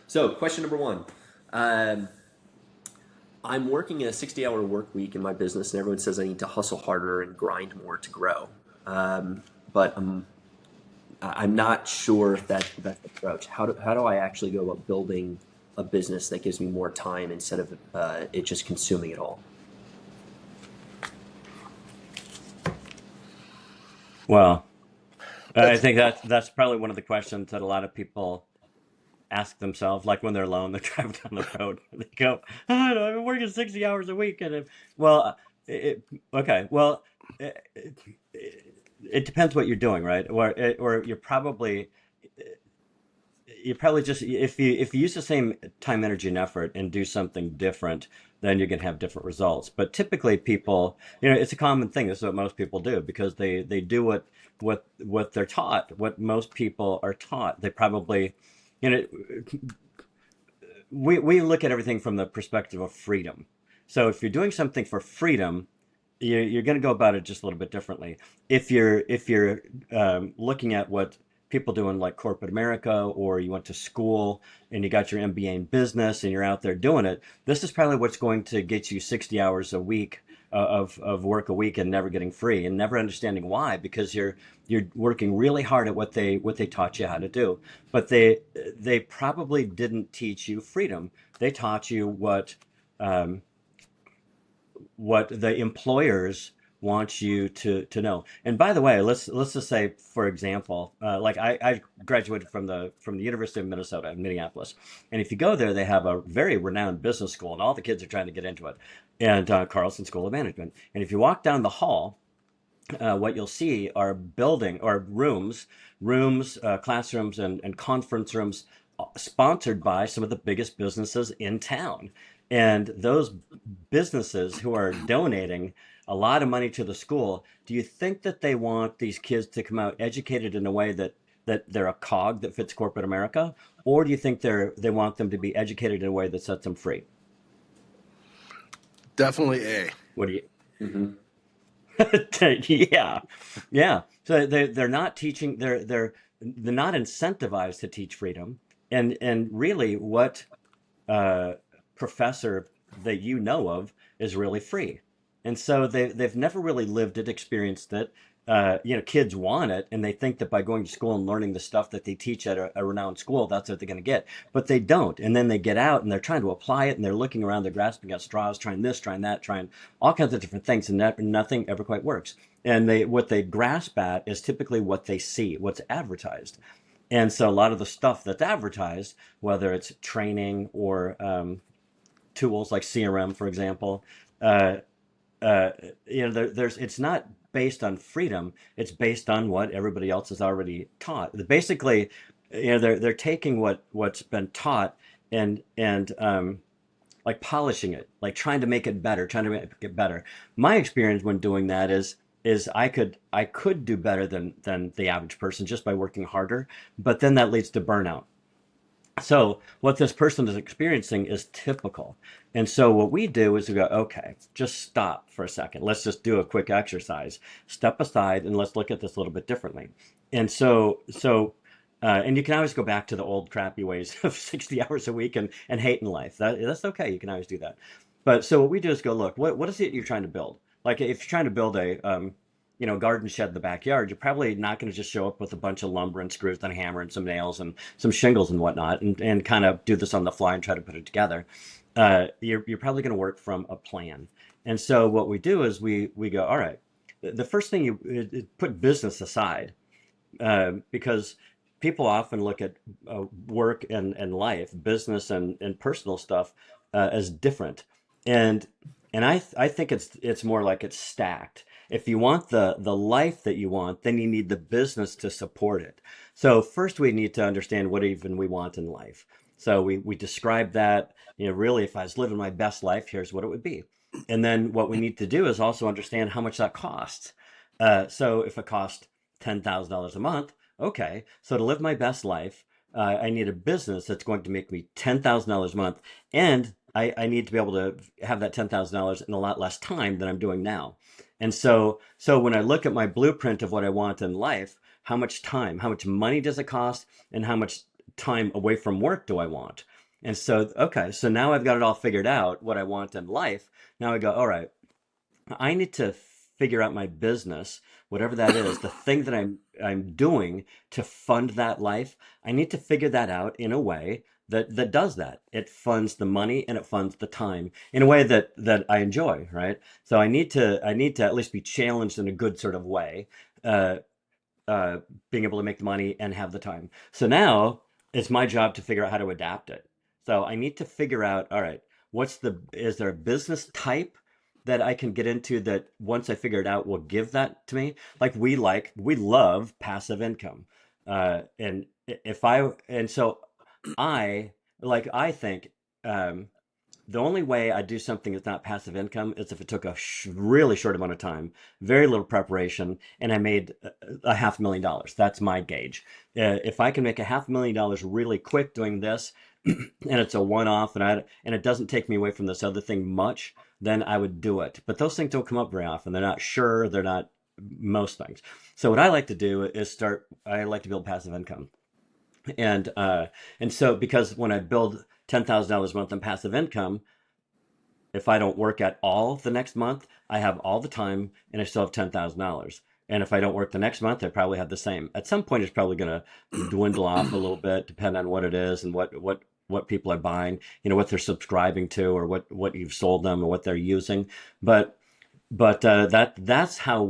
So, question number one. Um, I'm working a 60-hour work week in my business, and everyone says I need to hustle harder and grind more to grow. But I'm not sure if that's the best approach. How do I actually go about building a business that gives me more time instead of it just consuming it all? Well, I That's think that's probably one of the questions that a lot of people ask themselves, like when they're alone, they're driving down the road, and they go, "Oh, I've been working 60 hours a week," well, okay, well, it, it depends what you're doing, right? Or you're probably just if you use the same time, energy, and effort and do something different, then you're gonna have different results. But typically, people, it's a common thing. This is what most people do because they do what they're taught, what most people are taught. They probably, you know, we look at everything from the perspective of freedom. So if you're doing something for freedom, you're going to go about it just a little bit differently. If you're looking at what people do in like corporate America, or you went to school and you got your MBA in business and you're out there doing it, this is probably what's going to get you 60 hours a week of work a week and never getting free and never understanding why, because you're working really hard at what they taught you how to do. But they probably didn't teach you freedom. They taught you um, what the employers want you to know. And by the way, let's just say, for example, like I graduated from the University of Minnesota in Minneapolis, and if you go there, they have a very renowned business school, and all the kids are trying to get into it, and Carlson School of Management. And if you walk down the hall, what you'll see are building or rooms, classrooms, and conference rooms sponsored by some of the biggest businesses in town. And those businesses who are donating a lot of money to the school, do you think that they want these kids to come out educated in a way that they're a cog that fits corporate America, or do you think they want them to be educated in a way that sets them free? definitely A. What do you? Hmm. Yeah, yeah. So they're not teaching. They're not incentivized to teach freedom. And really, what uh, professor that you know of is really free. And so they've never really lived it, experienced it. Kids want it, and they think that by going to school and learning the stuff that they teach at a renowned school, that's what they're going to get. But they don't. And then they get out and they're trying to apply it, and they're looking around, they're grasping at straws, trying this, trying that, trying all kinds of different things, and nothing ever quite works. And what they grasp at is typically what they see, what's advertised. And so a lot of the stuff that's advertised, whether it's training or tools like CRM, for example, uh, uh, it's not based on freedom. It's based on what everybody else is already taught. Basically, they're taking what's been taught and like polishing it, like trying to make it better, trying to make it better. My experience when doing that is I could do better than the average person just by working harder, but then that leads to burnout. So what this person is experiencing is typical. And so what we do is we go, okay, just stop for a second. Let's just do a quick exercise. Step aside and let's look at this a little bit differently. And you can always go back to the old crappy ways of 60 hours a week and hating life. That's okay. You can always do that. But so what we do is go, look, what is it you're trying to build? Like if you're trying to build a garden shed in the backyard, you're probably not going to just show up with a bunch of lumber and screws and a hammer and some nails and some shingles and whatnot and kind of do this on the fly and try to put it together. You're probably going to work from a plan. And so what we do is we go, all right, the first thing you put business aside, because people often look at work and life, business and personal stuff as different. And I think it's more like it's stacked. If you want the life that you want, then you need the business to support it. So first we need to understand what even we want in life. So we describe that, really, if I was living my best life, here's what it would be. And then what we need to do is also understand how much that costs. So if it costs $10,000 a month, okay. So to live my best life, I need a business that's going to make me $10,000 a month, and I need to be able to have that $10,000 in a lot less time than I'm doing now. And so when I look at my blueprint of what I want in life, how much time, how much money does it cost, and how much time away from work do I want? And so, okay, so now I've got it all figured out what I want in life. Now I go, all right, I need to figure out my business, whatever that is, the thing that I'm doing to fund that life. I need to figure that out in a way that does that. It funds the money and it funds the time in a way that I enjoy, right? So I need to at least be challenged in a good sort of way. Uh, Being able to make the money and have the time. So now it's my job to figure out how to adapt it. So I need to figure out, all right, is there a business type that I can get into that once I figure it out will give that to me? We love passive income. And if I, and so I, I think, um, the only way I do something that's not passive income is if it took a really short amount of time, very little preparation, and I made $500,000. That's my gauge. If I can make $500,000 really quick doing this, and it's a one-off, and it doesn't take me away from this other thing much, then I would do it. But those things don't come up very often. They're not sure. They're not most things. So what I like to do is start. I like to build passive income. And so because when I build $10,000 a month in passive income, if I don't work at all the next month, I have all the time and I still have $10,000. And if I don't work the next month, I probably have the same. At some point, it's probably going to dwindle off a little bit, depending on what it is and what people are buying, what they're subscribing to, or what you've sold them, or what they're using. But that's how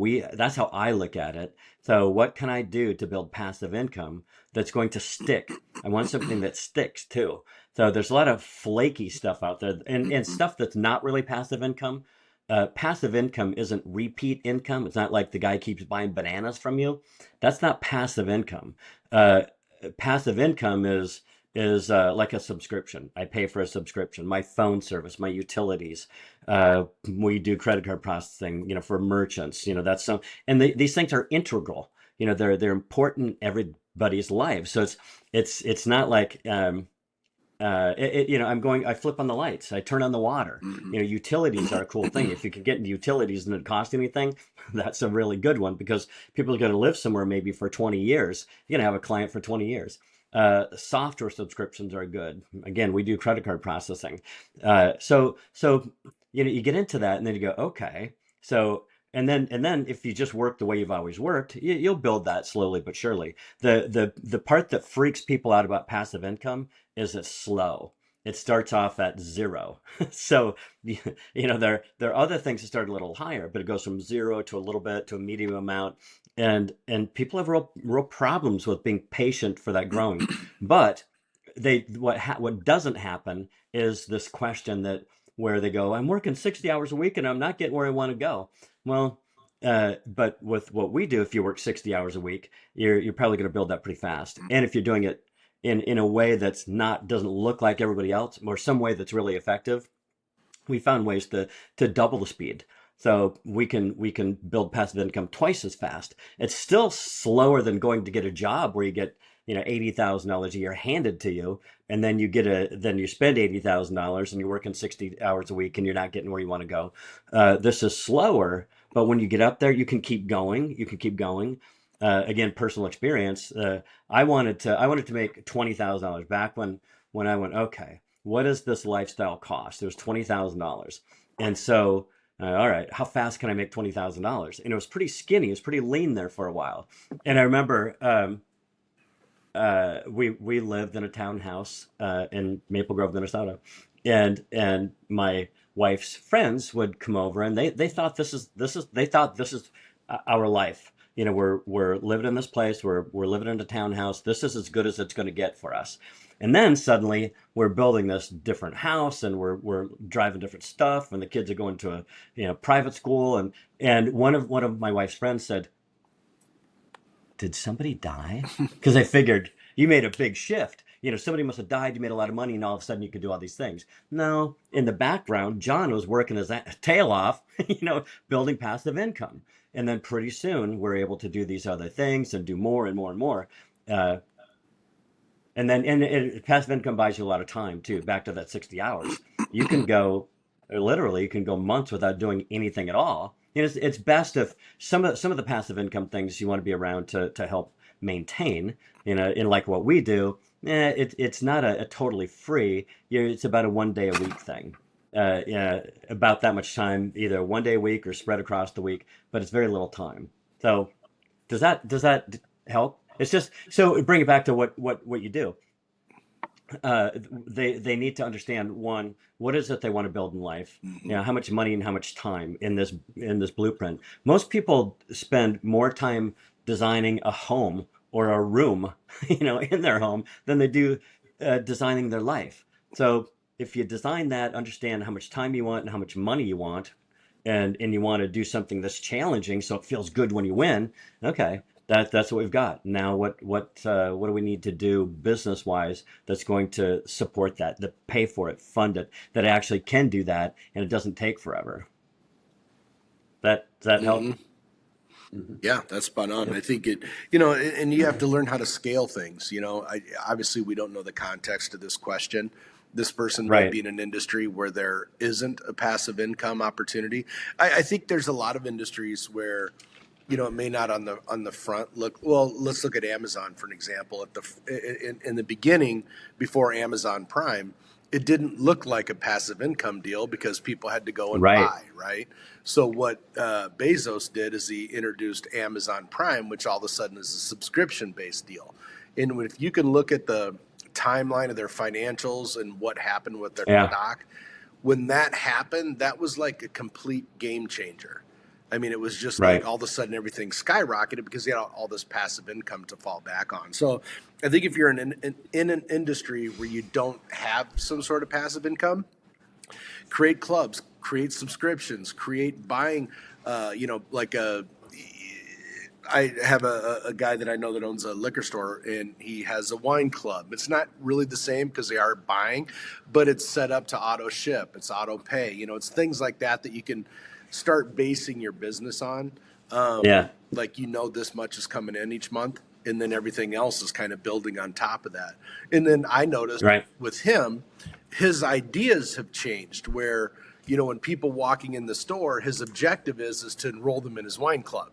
I look at it. So what can I do to build passive income that's going to stick? I want something that sticks too. So there's a lot of flaky stuff out there, and stuff that's not really passive income. Passive income isn't repeat income. It's not like the guy keeps buying bananas from you. That's not passive income. Uh, Passive income is like a subscription. I pay for a subscription. My phone service, my utilities. We do credit card processing, for merchants. That's some, and these things are integral. They're important in everybody's life. So it's not like I flip on the lights, I turn on the water. Utilities are a cool thing. If you can get into utilities and it cost anything, that's a really good one because people are going to live somewhere maybe for 20 years. You're going to have a client for 20 years. Software subscriptions are good. Again, we do credit card processing. So you get into that and then you go, okay. So and then if you just work the way you've always worked, you'll build that slowly but surely. The part that freaks people out about passive income is it's slow. It starts off at zero. So there are other things that start a little higher, but it goes from zero to a little bit to a medium amount, and people have real problems with being patient for that growing. But what doesn't happen is this question that where they go, I'm working 60 hours a week and I'm not getting where I want to go. Well, but with what we do, if you work 60 hours a week, you're probably going to build that pretty fast. And if you're doing it in a way that's not doesn't look like everybody else, or some way that's really effective, we found ways to double the speed. So we can build passive income twice as fast. It's still slower than going to get a job where you get $80,000 a year handed to you, and then you spend $80,000 and you're working 60 hours a week and you're not getting where you want to go. This is slower, but when you get up there, you can keep going. You can keep going. Again, personal experience. I wanted to make $20,000 back when I went, okay, what does this lifestyle cost? It was $20,000. And so, all right, how fast can I make $20,000? And it was pretty skinny. It was pretty lean there for a while. And I remember we lived in a townhouse in Maple Grove, Minnesota, and my wife's friends would come over, and they thought this is our life. We're living in this place. We're living in a townhouse. This is as good as it's going to get for us. And then suddenly we're building this different house, and we're driving different stuff, and the kids are going to a private school, and one of my wife's friends said, did somebody die? Because I figured you made a big shift. Somebody must have died. You made a lot of money, and all of a sudden you could do all these things. No, in the background, John was working his tail off, building passive income. And then pretty soon we're able to do these other things and do more and more and more. Uh, passive income buys you a lot of time too. Back to that 60 hours, you can go literally you can go months without doing anything at all. It's best if some of the passive income things you want to be around to help maintain. In like what we do, It's not a totally free. It's about a 1 day a week thing. Yeah, about that much time, either 1 day a week or spread across the week, but it's very little time. So does that help? It's just so bring it back to what you do. They need to understand one, what is it they want to build in life? You Hmm. know, how much money and how much time in this blueprint. Most people spend more time designing a home or a room, in their home than they do designing their life. So if you design that, understand how much time you want and how much money you want, and you want to do something that's challenging so it feels good when you win. Okay, that's what we've got. Now what do we need to do business wise that's going to support that pay for it, fund it, that actually can do that and it doesn't take forever. That does that help? Hmm. Hmm. Yeah, that's spot on. Yep. I think and you have to learn how to scale things. Obviously we don't know the context of this question. This person might Right. be in an industry where there isn't a passive income opportunity. I think there's a lot of industries where it may not on the front look well. Let's look at Amazon for an example. In the beginning, before Amazon Prime, it didn't look like a passive income deal because people had to go and Right. buy, right? So what Bezos did is he introduced Amazon Prime, which all of a sudden is a subscription based deal. And if you can look at the timeline of their financials and what happened with their Yeah. stock, when that happened, that was like a complete game changer. I mean, it was just like Right. all of a sudden everything skyrocketed because you had all this passive income to fall back on. So I think if you're in an industry where you don't have some sort of passive income, create clubs, create subscriptions, create buying, like I have a guy that I know that owns a liquor store and he has a wine club. It's not really the same because they are buying, but it's set up to auto ship, it's auto pay. It's things like that that you can start basing your business on. Yeah. Like this much is coming in each month, and then everything else is kind of building on top of that. And then I noticed Right. with him, his ideas have changed where when people walking in the store, his objective is to enroll them in his wine club.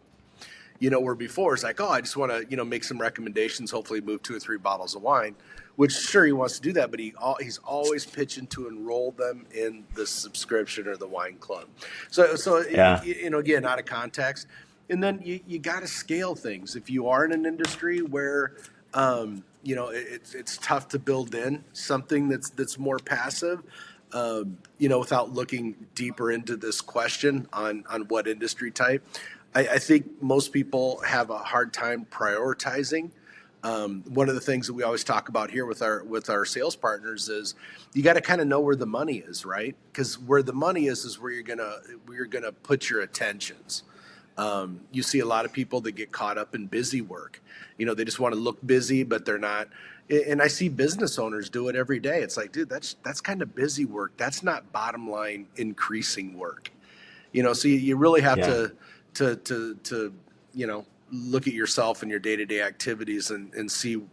Where before it's like, oh, I just want to, make some recommendations, hopefully move 2 or 3 bottles of wine, which sure he wants to do that, but he's always pitching to enroll them in the subscription or the wine club. So Yeah. again, out of context. And then you got to scale things. If you are in an industry where, it's tough to build in something that's more passive, without looking deeper into this question on what industry type. I think most people have a hard time prioritizing. One of the things that we always talk about here with our sales partners is you got to kind of know where the money is, right? Because where the money is where you're gonna put your attentions. You see a lot of people that get caught up in busy work. They just want to look busy, but they're not. And I see business owners do it every day. It's like, dude, that's kind of busy work. That's not bottom line increasing work. So you really have Yeah. to look at yourself and your day-to-day activities and see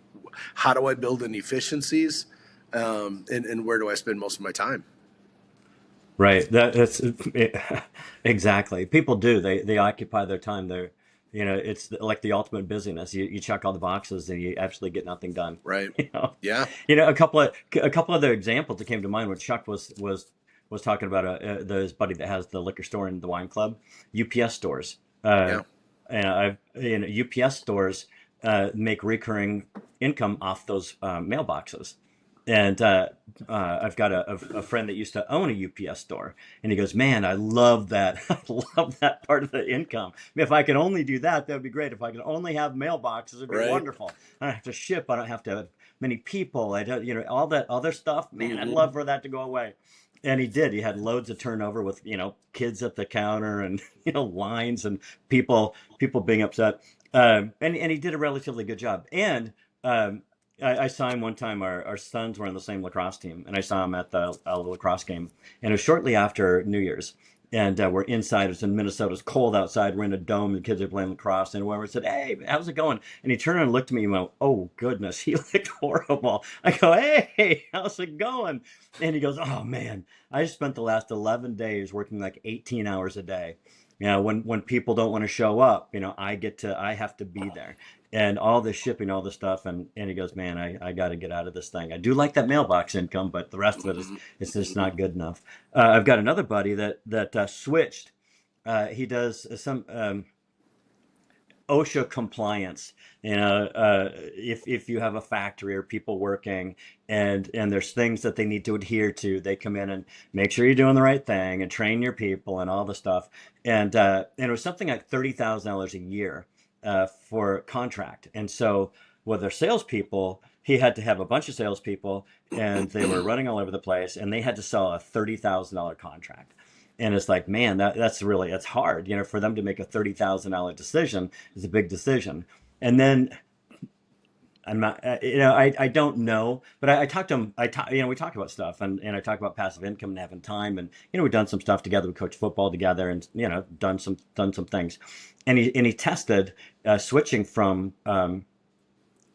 how do I build in efficiencies, and where do I spend most of my time. Right. That's exactly. People do. They occupy their time. It's like the ultimate busyness. You check all the boxes and you absolutely get nothing done. Right. You know. Yeah. A couple other examples that came to mind when Chuck was talking about his buddy that has the liquor store and the wine club, UPS stores. Uh, Yeah. and UPS stores make recurring income off those mailboxes. And I've got a friend that used to own a UPS store, and he goes, "Man, I love that. I love that part of the income. I mean, if I could only do that, that would be great. If I could only have mailboxes, it'd be Right. wonderful. I don't have to ship. I don't have to have many people. I don't, all that other stuff. Man, I'd Hmm. love for that to go away." And he did. He had loads of turnover with kids at the counter and lines and people being upset. And he did a relatively good job. And I saw him one time. Our sons were on the same lacrosse team, and I saw him at the lacrosse game. And it was shortly after New Year's, and we're inside. It was in Minnesota. It's cold outside. We're in a dome. The kids are playing lacrosse, and whoever said, "Hey, how's it going?" And he turned around and looked at me and went, "Oh goodness, he looked horrible." I go, "Hey, how's it going?" And he goes, "Oh man, I spent the last 11 days working like 18 hours a day." when people don't want to show up, I have to be there, and all the shipping, all the stuff, and he goes, man, I got to get out of this thing. I do like that mailbox income, but the rest of it is Mhm. it's just not good enough. I've got another buddy that switched. He does some OSHA compliance. If you have a factory or people working, and there's things that they need to adhere to, they come in and make sure you're doing the right thing and train your people and all the stuff. And it was something like $30,000 a year for contract. And so with their salespeople, he had to have a bunch of salespeople, and they were running all over the place, and they had to sell a $30,000 contract. And it's like, man, that's hard, for them to make a $30,000 decision is a big decision. And then I'm not, I don't know, but I talked to him. We talk about stuff, and I talk about passive income and having time, and we've done some stuff together. We coach football together, and done some things. And he tested switching from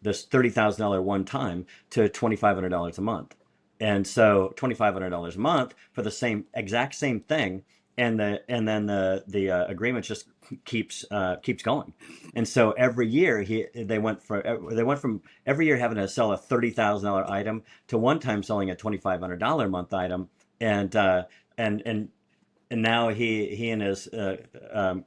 this $30,000 one time to $2,500 a month. And so $2,500 a month for the exact same thing, and then the agreement just keeps going. And so every year they went from every year having to sell a $30,000 item to one time selling a $2,500 a month item, and and and and now he and his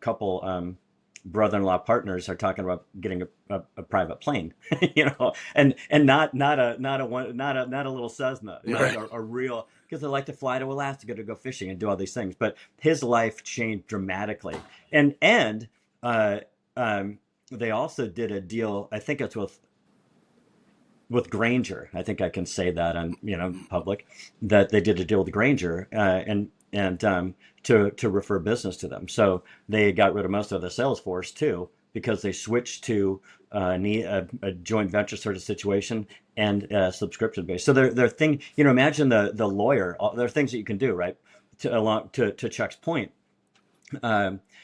couple brother-in-law partners are talking about getting a private plane, and not a little Cessna, Right. a real, because they like to fly to Alaska to go fishing and do all these things. But his life changed dramatically, and uh, they also did a deal. I think it's with Granger. I think I can say that on public, that they did a deal with Granger, and to refer business to them. So they got rid of most of the sales force too, because they switched to a joint venture sort of situation, and subscription based. So their thing, imagine the lawyer. There are things that you can do, right? To Chuck's point,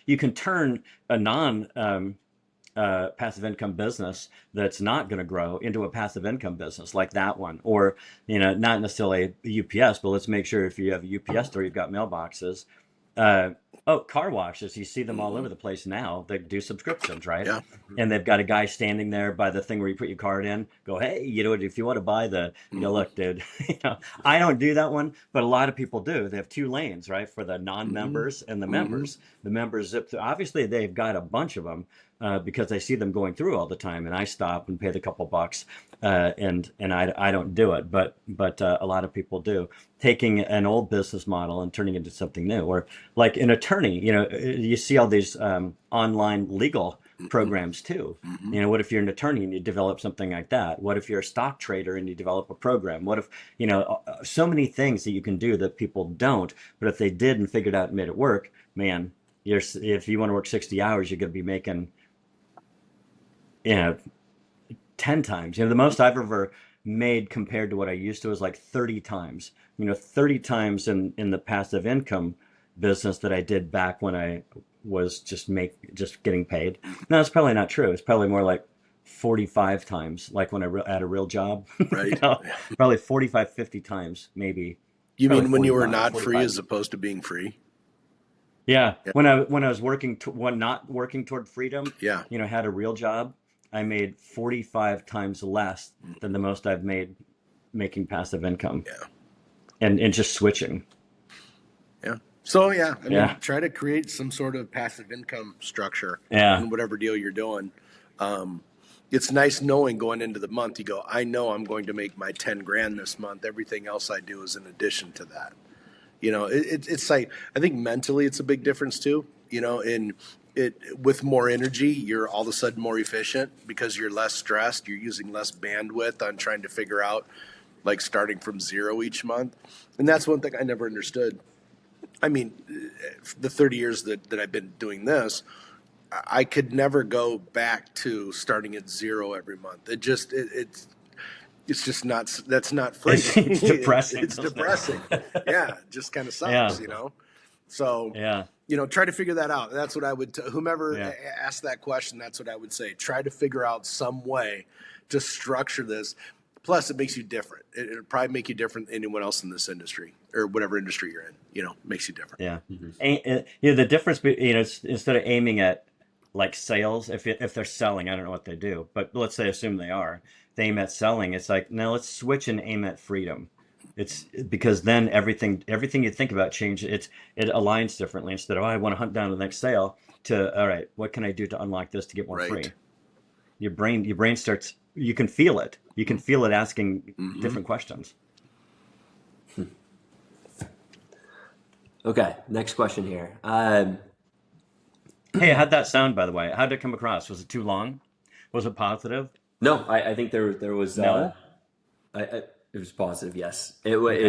you can turn a non passive income business that's not going to grow into a passive income business like that one, or not necessarily a UPS, but let's make sure if you have a UPS store, you've got mailboxes. uh, Car washes, you see them all over Mhm. the place now. They do subscriptions, right? Yeah. And they've got a guy standing there by the thing where you put your card in, go, hey, if you want to buy Mhm. look, dude, I don't do that one, but a lot of people do. They have two lanes, right? For the Mhm. non-members and the Mhm. members. The members zip through. Obviously, they've got a bunch of them, because I see them going through all the time, and I stop and pay the couple bucks, and I don't do it, but a lot of people do, taking an old business model and turning it into something new. Or like an attorney, you see all these online legal Mhm. programs too. Mhm. What if you're an attorney and you develop something like that? What if you're a stock trader and you develop a program? What if, so many things that you can do that people don't, but if they did and figured out and made it work, man, if you want to work 60 hours, you're going to be making, you know, 10 times. The most I've ever made compared to what I used to was like 30 times. 30 times in the passive income business that I did back when I was just getting paid. No, it's probably not true. It's probably more like 45 times, like when I had a real job. Right. Probably 45, 50 times, maybe. You Probably mean when you were 45, not free 45. as opposed to being free? Yeah, Yeah. when I was when not working toward freedom, Yeah. had a real job, I made 45 times less than the most I've made making passive income, Yeah. and just switching. Yeah. So yeah, I mean, Yeah, try to create some sort of passive income structure yeah, in whatever deal you're doing. Um, it's nice knowing going into the month, you go, I know I'm going to make my 10 grand this month. Everything else I do is in addition to that. It's like, I think mentally it's a big difference too. In it with more energy, you're all of a sudden more efficient because you're less stressed. You're using less bandwidth on trying to figure out like starting from zero each month. And that's one thing I never understood. I mean, the 30 years that I've been doing this, I could never go back to starting at zero every month. It's just not, that's not free. it's depressing, It's isn't depressing. it? Yeah. It just kind of Yeah, sucks. So, yeah, try to figure that out. That's what I would, whomever yeah, asked that question, that's what I would say. Try to figure out some way to structure this. Plus, it makes you different. It'll probably make you different than anyone else in this industry or whatever industry you're in. Makes you different. Yeah. Mhm. The difference, instead of aiming at like sales, if they're selling, I don't know what they do, but let's say assume they are, they aim at selling. It's like, no, let's switch and aim at freedom. It's because then everything you think about changes. It aligns differently. Instead of, oh, I want to hunt down the next sale, to, all right, what can I do to unlock this to get more Right. free? Your brain starts. You can feel it. You can feel it asking different questions. Okay, next question here. Hey, how'd that sound, by the way? How'd it come across? Was it too long? Was it positive? No, I think there was No? it was positive. Yes, Okay.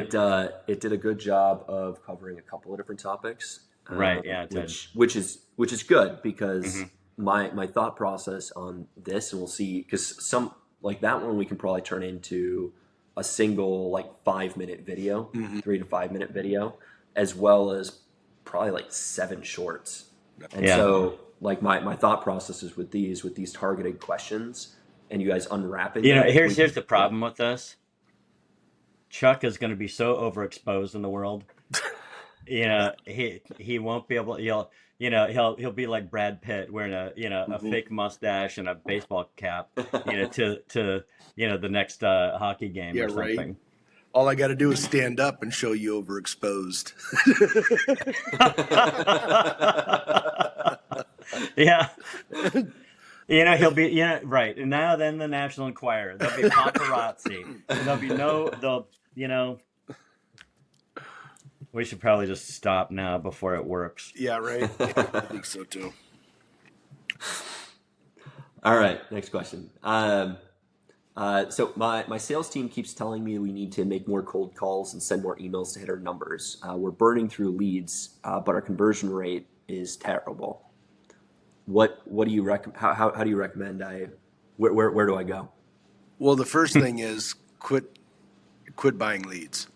it did a good job of covering a couple of different topics, Right. Yeah, it did. which is good because Hmm. my thought process on this, and we'll see, because some like that one we can probably turn into a single like 5 minute video, Mm-hmm. 3 to 5 minute video, as well as probably like 7 shorts. And Yeah. so like my thought process is with these targeted questions and you guys unwrapping them, we Here's the yeah. problem with this. Chuck is going to be so overexposed in the world. He won't be able. He'll be like Brad Pitt wearing a Mhm. fake mustache and a baseball cap. To the next hockey game Yeah, or right. something. All I got to do is stand up and show you overexposed. Yeah. He'll be, right. And now then the National Enquirer. There'll be paparazzi. And there'll be we should probably just stop now before it works. Yeah, right. Yeah, I think so too. All right, next question. So my sales team keeps telling me we need to make more cold calls and send more emails to hit our numbers. We're burning through leads, but our conversion rate is terrible. What do you recommend? How do you recommend where do I go? Well, the first thing is quit buying leads.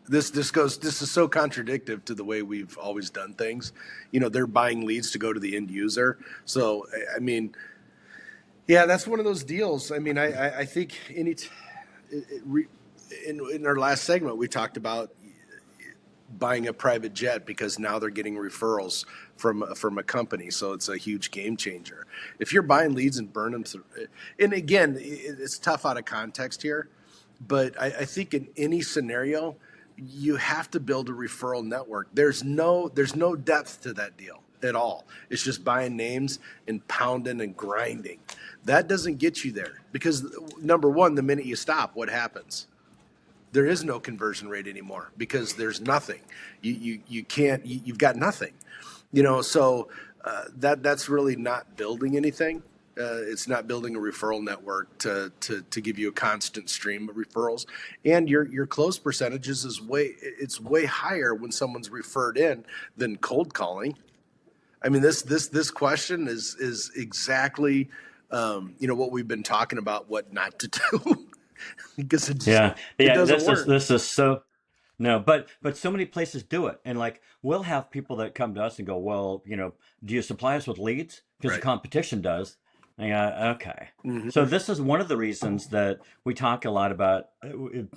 This is so contradictory to the way we've always done things. They're buying leads to go to the end user. So I mean, yeah, that's one of those deals. I mean, I think in our last segment we talked about buying a private jet because now they're getting referrals from a company, so it's a huge game changer. If you're buying leads and burn them through, and again, it's tough out of context here, but I think in any scenario, you have to build a referral network. There's no depth to that deal at all. It's just buying names and pounding and grinding. That doesn't get you there because number one, the minute you stop, what happens? There is no conversion rate anymore because there's nothing. You can't. You've got nothing. So that's really not building anything. It's not building a referral network to give you a constant stream of referrals, and your close percentages is way higher when someone's referred in than cold calling. I mean, this question is exactly what we've been talking about, what not to do. Because it Yeah. doesn't This is work. this is so no, but so many places do it, and like we'll have people that come to us and go, well, do you supply us with leads? Because the Right. competition does. Yeah, okay. So Mm-hmm. this is one of the reasons that we talk a lot about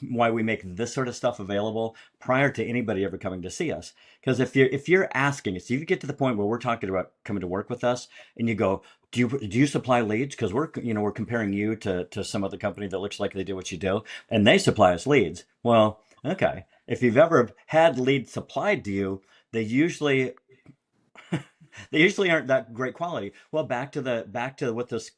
why we make this sort of stuff available prior to anybody ever coming to see us. Because if you're asking us, if you get to the point where we're talking about coming to work with us, and you go, do you supply leads? Because we're comparing you to some other company that looks like they do what you do, and they supply us leads. Well, okay. If you've ever had leads supplied to you, they usually aren't that great quality. Well, back to what this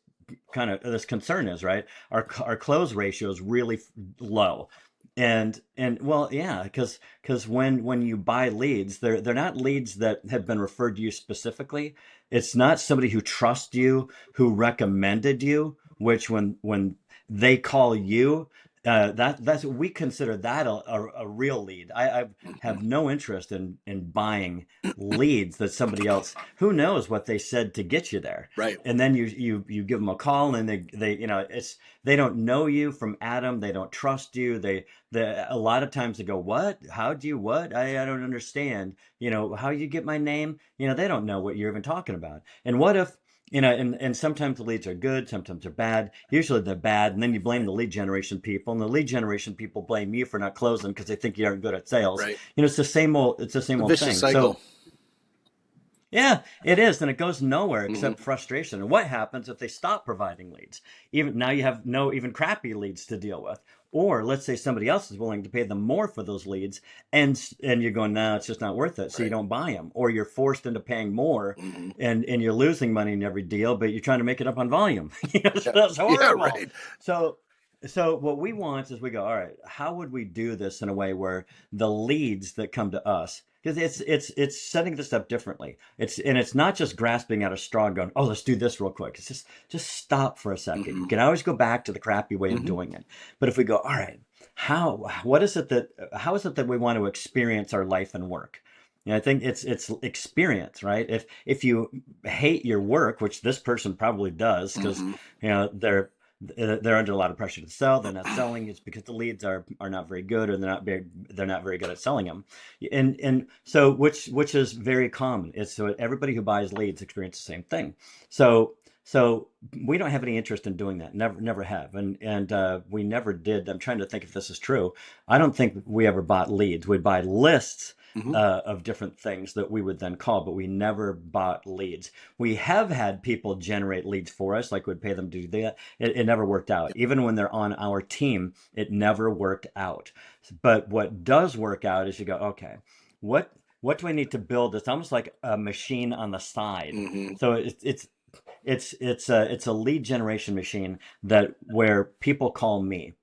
concern is, right? Our close ratio is really low. And well, yeah, because when you buy leads, they're not leads that have been referred to you specifically. It's not somebody who trusts you, who recommended you, which when they call you, that's we consider that a real lead. I have no interest in buying leads that somebody else, who knows what they said to get you there. Right. And then you give them a call, and they don't know you from Adam. They don't trust you. A lot of times they go, what? How do you what? I don't understand. How you get my name? They don't know what you're even talking about. And what if and sometimes the leads are good, sometimes they're bad. Usually they're bad, and then you blame the lead generation people, and the lead generation people blame you for not closing because they think you aren't good at sales. Right. It's the same old, it's the same A old vicious thing. cycle. So yeah, it is, and it goes nowhere Hmm. except frustration. And what happens if they stop providing leads? Even now, you have no even crappy leads to deal with. Or let's say somebody else is willing to pay them more for those leads, and you're going, no, it's just not worth it, so you Right. don't buy them, or you're forced into paying more, Hmm. and you're losing money in every deal, but you're trying to make it up on volume. So Yeah. that's Yeah. horrible. Right. So so what we want is we go, all right, how would we do this in a way where the leads that come to us, because it's setting this up differently. It's not just grasping at a straw and going, oh, let's do this real quick. It's just stop for a second. You Hmm. can always go back to the crappy way of Hmm. doing it. But if we go, all right, what is it that how is it that we want to experience our life and work? I think it's experience, right? If you hate your work, which this person probably does, because Hmm. they're under a lot of pressure to sell. They're not selling. It's because the leads are not very good, or they're not very good at selling them. And so which is very common. It's so everybody who buys leads experiences the same thing. So we don't have any interest in doing that. Never have, and we never did. I'm trying to think if this is true. I don't think we ever bought leads. We'd buy lists Hmm. of different things that we would then call, but we never bought leads. We have had people generate leads for us, like we'd pay them to do that. It never worked out. Even when they're on our team, it never worked out. But what does work out is you go, okay, what what do I need to build? It's almost like a machine on the side. Hmm. So it's a lead generation machine that where people call me.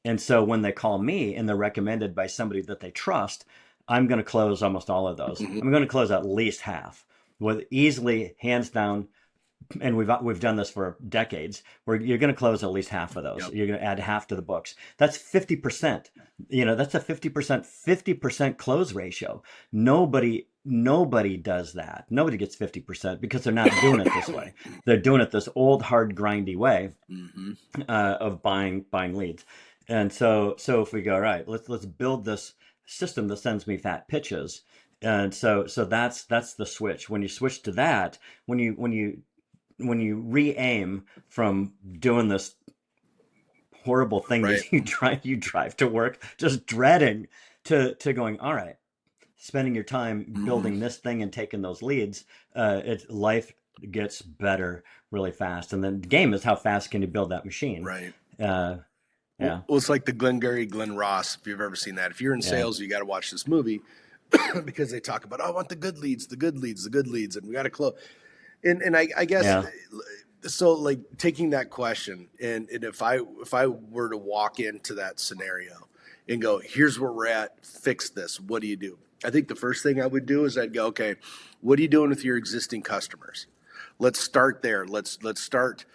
And so when they call me and they're recommended by somebody that they trust, I'm going to close almost all of those. Hmm. I'm going to close at least half with easily, hands down, and we've done this for decades, where you're going to close at least half of those. Yep. You're going to add half to the books. That's 50%. That's a 50% close ratio. Nobody does that. Nobody gets 50% because they're not doing it this way. They're doing it this old, hard, grindy way Hmm. of buying leads. And so if we go, all right, let's build this system that sends me fat pitches. And so that's the switch. When you switch to that, when you re-aim from doing this horrible thing Right. that you drive to work just dreading, to going, all right, spending your time Hmm. building this thing and taking those leads, life gets better really fast. And then the game is how fast can you build that machine. Right. uh Well, yeah, it's like the Glengarry Glen Ross, if you've ever seen that. If you're in yeah, sales, you got to watch this movie because they talk about, oh, I want the good leads, the good leads, the good leads, and we got to close. And I guess yeah, so. Like taking that question, and if I were to walk into that scenario and go, here's where we're at, fix this. What do you do? I think the first thing I would do is I'd go, okay, what are you doing with your existing customers? Let's start there. Let's start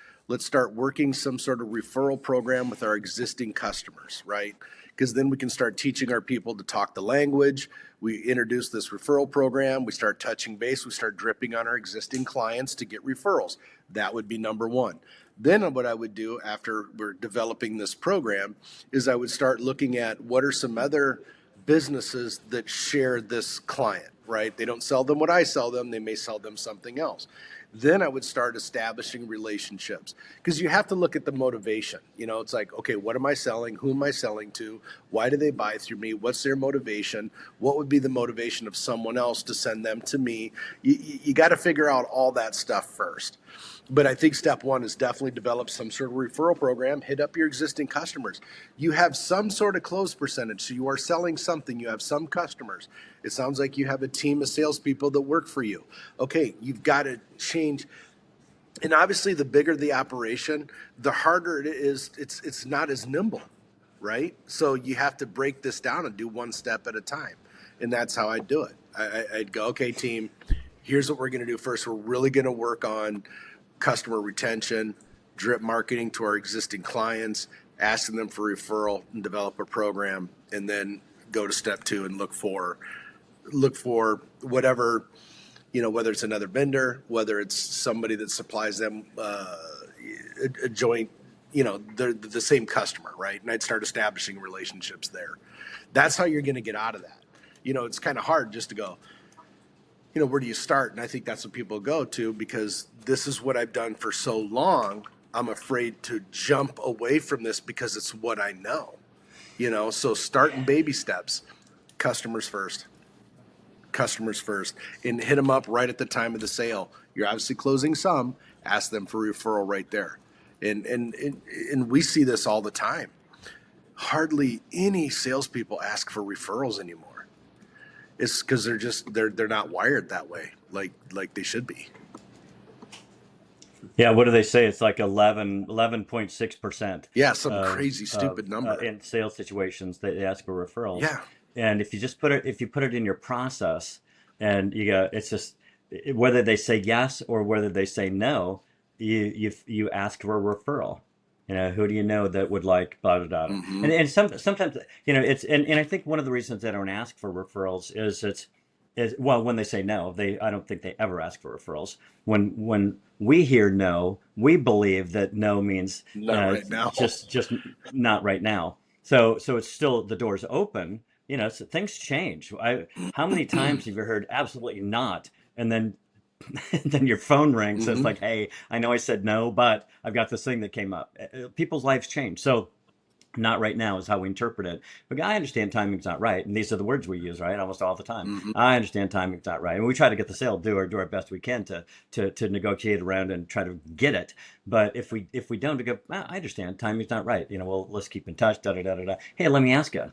working some sort of referral program with our existing customers, right? Because then we can start teaching our people to talk the language. We introduce this referral program. We start touching base. We start dripping on our existing clients to get referrals. That would be number one. Then what I would do after we're developing this program is I would start looking at what are some other businesses that share this client, right? They don't sell them what I sell them, they may sell them something else. Then I would start establishing relationships because you have to look at the motivation. It's like, okay, what am I selling? Who am I selling to? Why do they buy through me? What's their motivation? What would be the motivation of someone else to send them to me? You got to figure out all that stuff first. But I think step one is definitely develop some sort of referral program, hit up your existing customers. You have some sort of close percentage. So you are selling something, you have some customers. It sounds like you have a team of salespeople that work for you. Okay, you've got to change. And obviously, the bigger the operation, the harder it is. It's not as nimble, right? So you have to break this down and do one step at a time. And that's how I do it. I'd go, okay, team, here's what we're going to do first. We're really going to work on customer retention, drip marketing to our existing clients, asking them for referral and develop a program, and then go to step two and look for whatever, whether it's another vendor, whether it's somebody that supplies them a joint, they're the same customer, right? And I'd start establishing relationships there. That's how you're going to get out of that. It's kind of hard just to go, where do you start? And I think that's what people go to, because this is what I've done for so long. I'm afraid to jump away from this because it's what I know. So start in baby steps. Customers first. Customers first. And hit them up right at the time of the sale. You're obviously closing some. Ask them for referral right there. And we see this all the time. Hardly any salespeople ask for referrals anymore. It's because they're not wired that way, like they should be. Yeah, what do they say? It's like 11.6% Yeah, some of crazy stupid number. in sales situations they ask for referrals. Yeah. And if you put it in your process, and you go, it's just whether they say yes or whether they say no, you ask for a referral. Who do you know that would like blah blah blah. And sometimes it's and I think one of the reasons they don't ask for referrals is well, when they say no, I don't think they ever ask for referrals. When we hear no, we believe that no means Not right now. just not right now. So it's still, the door's open. So things change. How many times have you heard absolutely not, and then then your phone rings and it's like, hey, I know I said no, but I've got this thing that came up. People's lives change. So not right now is how we interpret it. But I understand timing's not right. And these are the words we use, right? Almost all the time. I understand timing's not right. And we try to get the sale, do our best we can to negotiate around and try to get it. But if we don't, we go, I understand timing's not right. Well, let's keep in touch, da da da da da. Hey, let me ask you.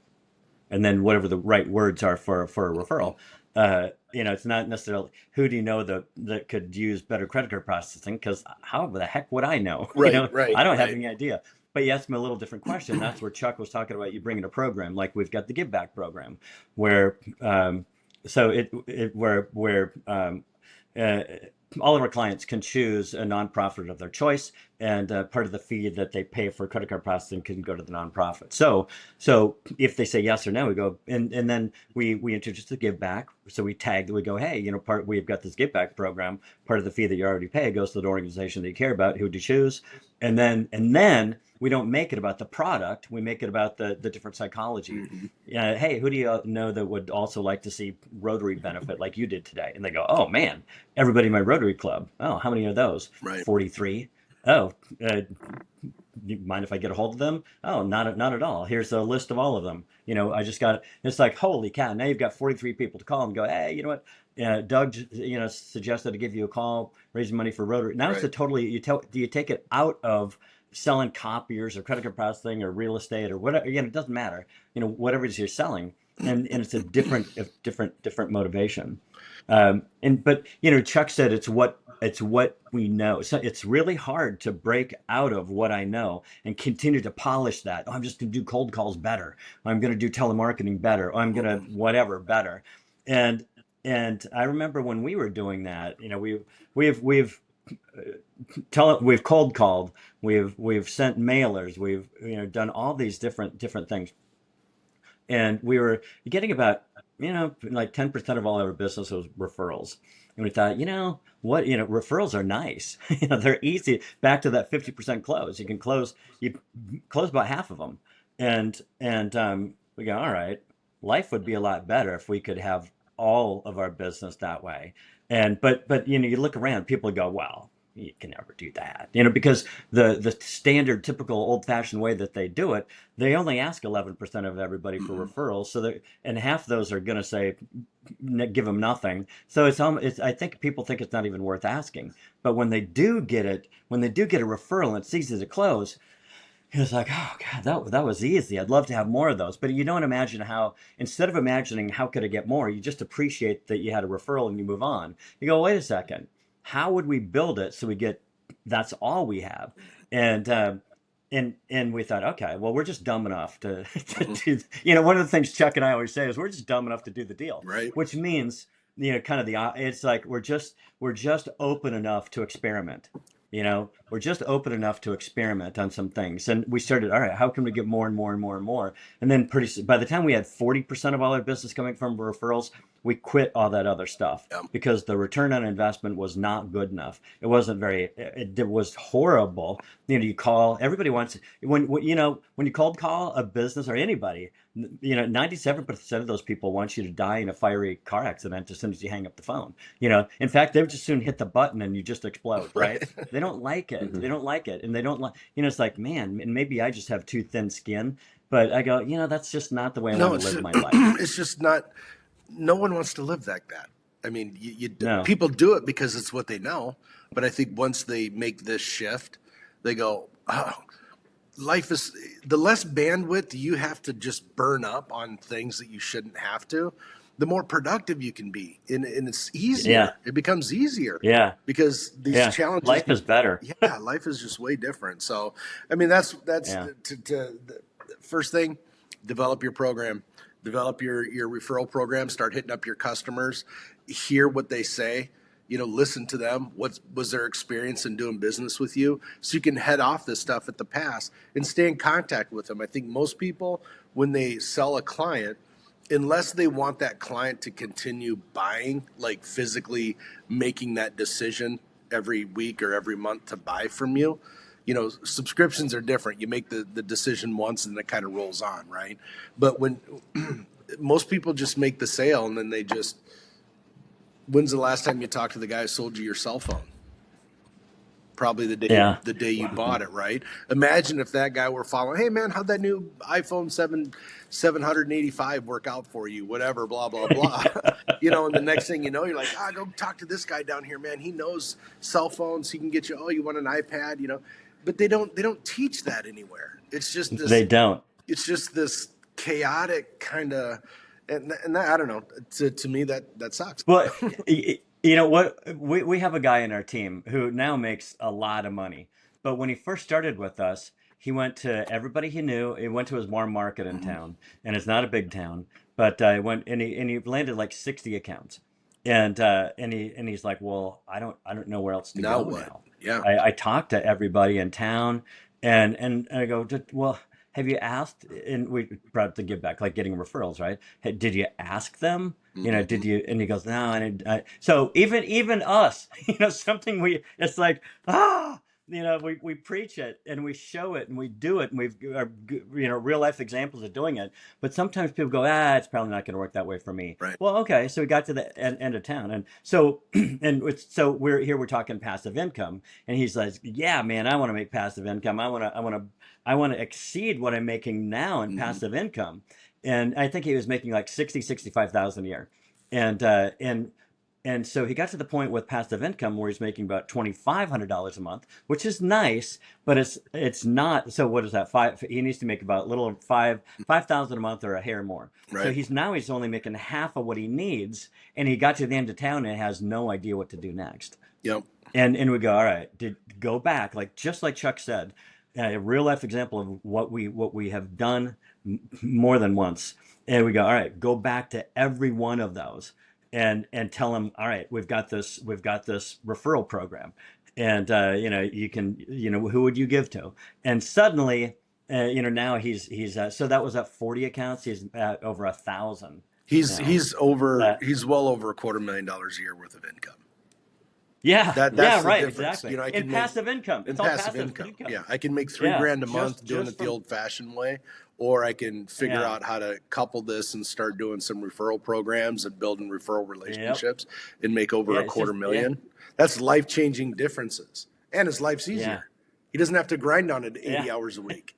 And then whatever the right words are for a referral. It's not necessarily who do you know that could use better credit card processing, because how the heck would I know? Right, I don't have any idea. But you asked me a little different question. That's where Chuck was talking about you bringing a program, like we've got the Give Back program, where all of our clients can choose a nonprofit of their choice, and part of the fee that they pay for credit card processing can go to the nonprofit. So if they say yes or no, we go and then we introduce the Give Back. So we tag that, we go, hey, we've got this Give Back program. Part of the fee that you already pay goes to the organization that you care about. Who do you choose? And then we don't make it about the product. We make it about the different psychology. Hey, who do you know that would also like to see Rotary benefit like you did today? And they go, oh man, everybody in my Rotary club. Oh, how many are those? Right. 43. Oh, you mind if I get a hold of them? Oh, not at all. Here's a list of all of them. I just got, it's like, holy cow. Now you've got 43 people to call and go, hey, you know what? Doug, suggested to give you a call, raising money for Rotary. Now it's a totally, do you take it out of selling copiers or credit card processing or real estate or whatever? Again, it doesn't matter, whatever it is you're selling. And it's a different motivation. But Chuck said it's what we know. So it's really hard to break out of what I know and continue to polish that. Oh, I'm just going to do cold calls better. I'm going to do telemarketing better. I'm going to whatever better. And I remember when we were doing that, we've cold called, we've sent mailers, we've done all these different things. And we were getting about, like 10% of all our business was referrals. And we thought, referrals are nice. They're easy. Back to that 50% close. You close about half of them. And we go, all right, life would be a lot better if we could have all of our business that way. But you look around, people go, well, you can never do that, because the standard, typical, old-fashioned way that they do it, they only ask 11% of everybody for referrals. So and half those are going to say, give them nothing. So I think people think it's not even worth asking. But when they do get a referral and it's easy to close, it's like, oh God, that was easy. I'd love to have more of those. But you don't imagine how, instead of imagining how could I get more, you just appreciate that you had a referral and you move on. You go, wait a second. How would we build it so that's all we have? And we thought, okay, well, we're just dumb enough to do, one of the things Chuck and I always say is we're just dumb enough to do the deal. Right. Which means, kind of it's like, we're just open enough to experiment. We're just open enough to experiment on some things. And we started, all right, how can we get more and more and more and more? And then by the time we had 40% of all our business coming from referrals, we quit all that other stuff Yeah. because the return on investment was not good enough. It wasn't very, it was horrible. You call, everybody wants, when you cold call a business or anybody, 97% of those people want you to die in a fiery car accident as soon as you hang up the phone. In fact, they would just soon hit the button and you just explode, right? Right. They don't like it. Mhm. They don't like it. And they don't like, it's like, man, and maybe I just have too thin skin, but I go, that's just not the way I No, want to it's live just, my life. it's just not. No one wants to live like that. I mean, No. people do it because it's what they know. But I think once they make this shift, they go, oh, life is the less bandwidth you have to just burn up on things that you shouldn't have to, the more productive you can be. And it's easier. Yeah. It becomes easier Yeah. because these Yeah. challenges. Life is better. Yeah, life is just way different. So, I mean, that's Yeah. the first thing. Develop your program, develop your referral program. Start hitting up your customers, hear what they say. Listen to them. What was their experience in doing business with you, so you can head off this stuff at the pass and stay in contact with them. I think most people, when they sell a client, unless they want that client to continue buying, like physically making that decision every week or every month to buy from you, subscriptions are different. You make the decision once and it kind of rolls on, right? But when most people just make the sale and then they just, when's the last time you talked to the guy who sold you your cell phone? Probably the day Yeah. the day you bought it, right? Imagine if that guy were following, hey man, how'd that new iPhone 785 work out for you? Whatever, blah, blah, blah. And the next thing you know, you're like, go talk to this guy down here, man. He knows cell phones. He can get you, you want an iPad, But they don't teach that anywhere. It's just this They don't. it's just this chaotic kind of, and that, I don't know, to me that sucks. Well, you know what? We have a guy in our team who now makes a lot of money. But when he first started with us, he went to everybody he knew. He went to his warm market in town, and it's not a big town. But he went and he landed like 60 accounts, and he's like, well, I don't know where else to Now go what? now. Yeah. I talked to everybody in town, and I go, well, have you asked? And we brought the give back, like getting referrals, right? Hey, did you ask them? Did you? And he goes, no, I didn't. So even us, something it's like, we preach it and we show it and we do it and we've real life examples of doing it. But sometimes people go, it's probably not going to work that way for me. Right. Well, okay, so we got to the end of town, and so we're talking passive income, and he's like, yeah, man, I want to make passive income. I want to exceed what I'm making now in passive income. And I think he was making like 65,000 a year. And so he got to the point with passive income where he's making about $2,500 a month, which is nice, but it's not. So what is that? He needs to make about a little over 5,000 a month or a hair more. Right. So he's only making half of what he needs, and he got to the end of town and has no idea what to do next. Yep. And we go, all right, go back, just like Chuck said, a real life example of what we have done more than once. And we go, all right, go back to every one of those and tell them, all right, we've got this referral program, and you can, who would you give to? And suddenly, now he's so that was at 40 accounts. He's at over 1,000. He's now. he's over he's well over $250,000 a year worth of income. Yeah, That's yeah, the right, difference. exactly. I In can passive income, in it's all passive passive income. income. Yeah, I can make $3 Yeah, grand a month just doing it the from old-fashioned way, or I can figure Yeah. out how to couple this and start doing some referral programs and building referral relationships and make over Yeah, a it's quarter just- million. That's life-changing differences, and his life's easier. Yeah. He doesn't have to grind on it 80 Yeah. hours a week.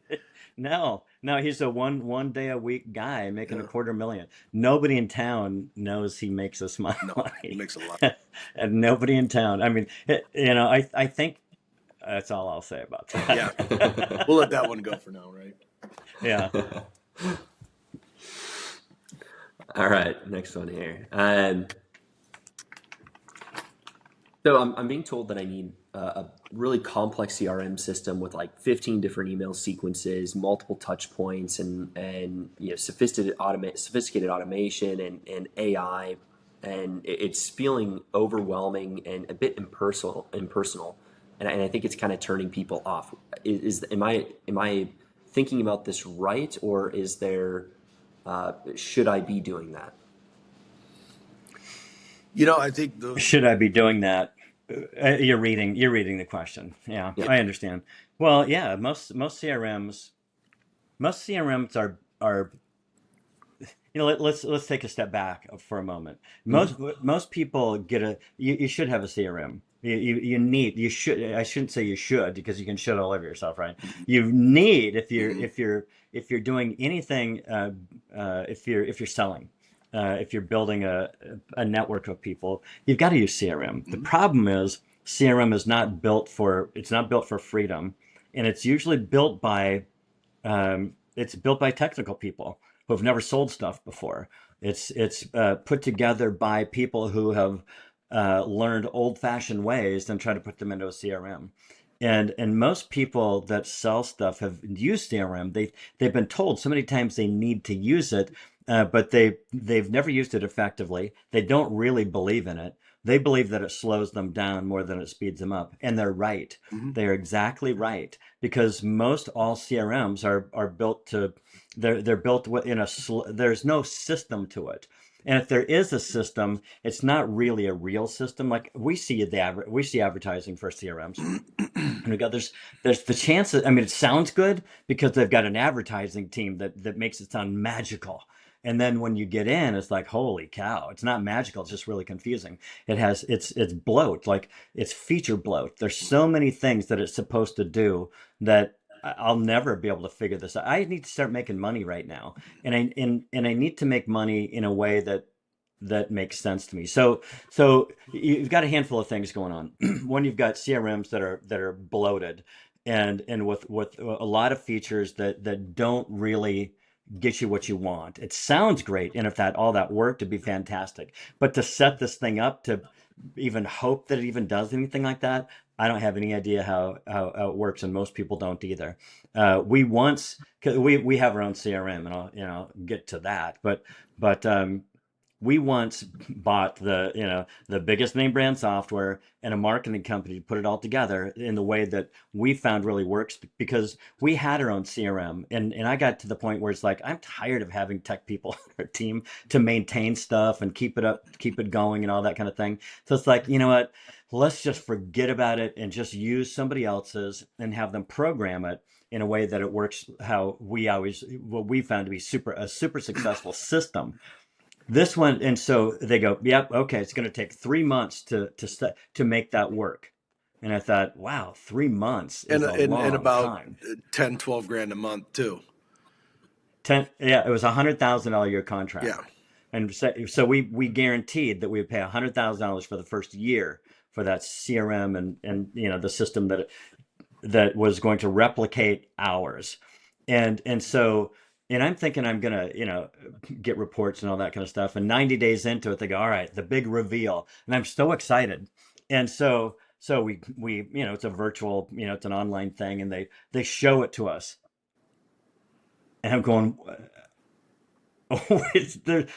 No, he's a one day a week guy making $250,000. Nobody in town knows he makes this much No, money. he makes a lot. And nobody in town. I mean, I think that's all I'll say about that. Yeah, we'll let that one go for now, right? Yeah. All right, next one here. So I'm being told that I need a really complex CRM system with like 15 different email sequences, multiple touch points, and sophisticated automation and AI, and it's feeling overwhelming and a bit impersonal, and I think it's kind of turning people off. Am I thinking about this right, or is there should I be doing that? I think Should I be doing that? You're reading the question. Yeah, Yeah. I understand. Well, yeah, most CRMs are let's take a step back for a moment. Mhm. Most people you should have a CRM. You should, I shouldn't say you should, because you can shit all over yourself, right? You need, if you're doing anything, if you're selling, if you're building a network of people, you've got to use CRM. The problem is CRM is not built for it's not built for freedom, and it's usually built by technical people who have never sold stuff before. It's put together by people who have learned old-fashioned ways and try to put them into a CRM. And most people that sell stuff have used CRM. They've been told so many times they need to use it, but they've never used it effectively. They don't really believe in it. They believe that it slows them down more than it speeds them up, and they're right. Mhm. They're exactly right, because most all CRMs are built to they're built in there's no system to it. And if there is a system, it's not really a real system. Like we see advertising for CRMs, and there's the chance that, I mean, it sounds good because they've got an advertising team that makes it sound magical. And then when you get in, it's like, holy cow, it's not magical, it's just really confusing. It's bloat, like it's feature bloat. There's so many things that it's supposed to do that I'll never be able to figure this out. I need to start making money right now. And I need to make money in a way that makes sense to me. So you've got a handful of things going on. One, you've got CRMs that are bloated, and with a lot of features that don't really get you what you want. It sounds great, and if that all that worked, it'd be fantastic. But to set this thing up to even hope that it even does anything like that, I don't have any idea how it works, and most people don't either. We once, 'cause we have our own CRM, and I'll get to that, but we once bought the biggest name brand software and a marketing company to put it all together in the way that we found really works, because we had our own CRM, and I got to the point where it's like, I'm tired of having tech people on our team to maintain stuff and keep it up, keep it going, and all that kind of thing. So it's like, you know what, let's just forget about it and just use somebody else's and have them program it in a way that it works how what we found to be a super successful system. This one, and so they go, yep, okay, it's going to take 3 months to make that work. And I thought, wow, 3 months and is a and long about time. 10, 12 grand a month too. Yeah, it was $100,000 a year Yeah. contract, and so we guaranteed that we would pay $100,000 for the first year for that CRM, and the system that was going to replicate ours. And I'm thinking I'm gonna, get reports and all that kind of stuff. And 90 days into it, they go, all right, the big reveal. And I'm so excited. And so we it's a virtual, it's an online thing, and they show it to us. And I'm going, oh,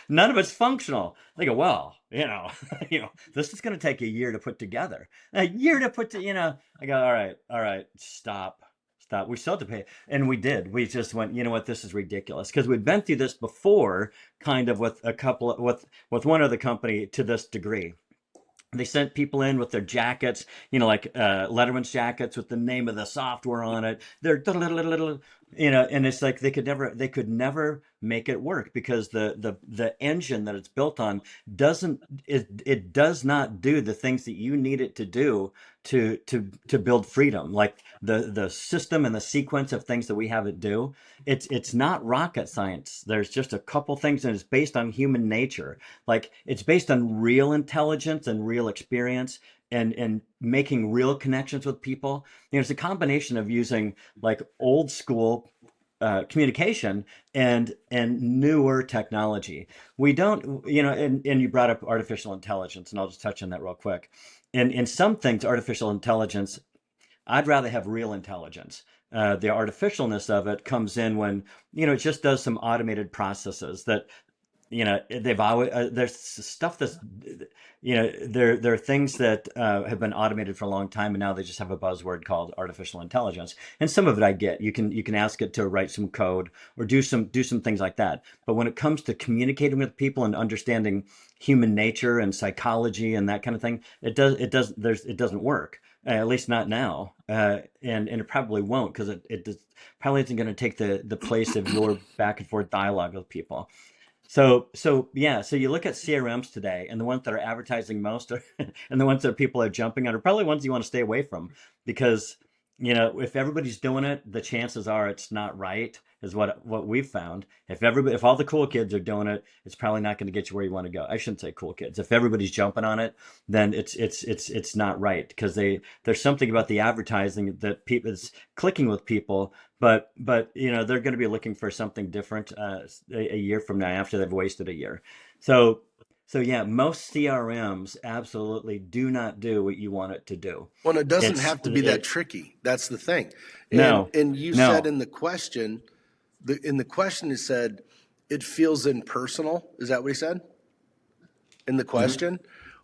none of it's functional. They go, well, this is going to take a year to put together. A year to I go, all right, stop. We still have to pay. And we did. We just went, you know what, this is ridiculous. Because we'd been through this before, kind of with one other company to this degree. They sent people in with their jackets, like Letterman's jackets with the name of the software on it. They're, and it's like they could never make it work, because the engine that it's built on does not do the things that you need it to do to build freedom. Like the system and the sequence of things that we have it do. It's not rocket science. There's just a couple things, and it's based on human nature. Like, it's based on real intelligence and real experience, and making real connections with people. It's a combination of using like old school communication and newer technology. We don't, and you brought up artificial intelligence, and I'll just touch on that real quick. And in some things, artificial intelligence, I'd rather have real intelligence. The artificialness of it comes in when, it just does some automated processes that they've always there's stuff that's there are things that have been automated for a long time, and now they just have a buzzword called artificial intelligence. And some of it I get. You can ask it to write some code or do some things like that. But when it comes to communicating with people and understanding human nature and psychology and that kind of thing, it doesn't work. At least not now, and it probably won't, because probably isn't going to take the place of your back and forth dialogue with people. So you look at CRMs today, and the ones that are advertising most and the ones that people are jumping on are probably ones you want to stay away from, because if everybody's doing it, the chances are it's not right, is what we've found. If all the cool kids are doing it, it's probably not going to get you where you want to go. I shouldn't say cool kids. If everybody's jumping on it, then it's not right, because there's something about the advertising that people is clicking with people, but they're going to be looking for something different a year from now, after they've wasted a year. So yeah, most CRMs absolutely do not do what you want it to do. Well, it doesn't It's have to be that it tricky. That's the thing. And No, and you said no, in the question, it said it feels impersonal. Is that what he said in the hmm question?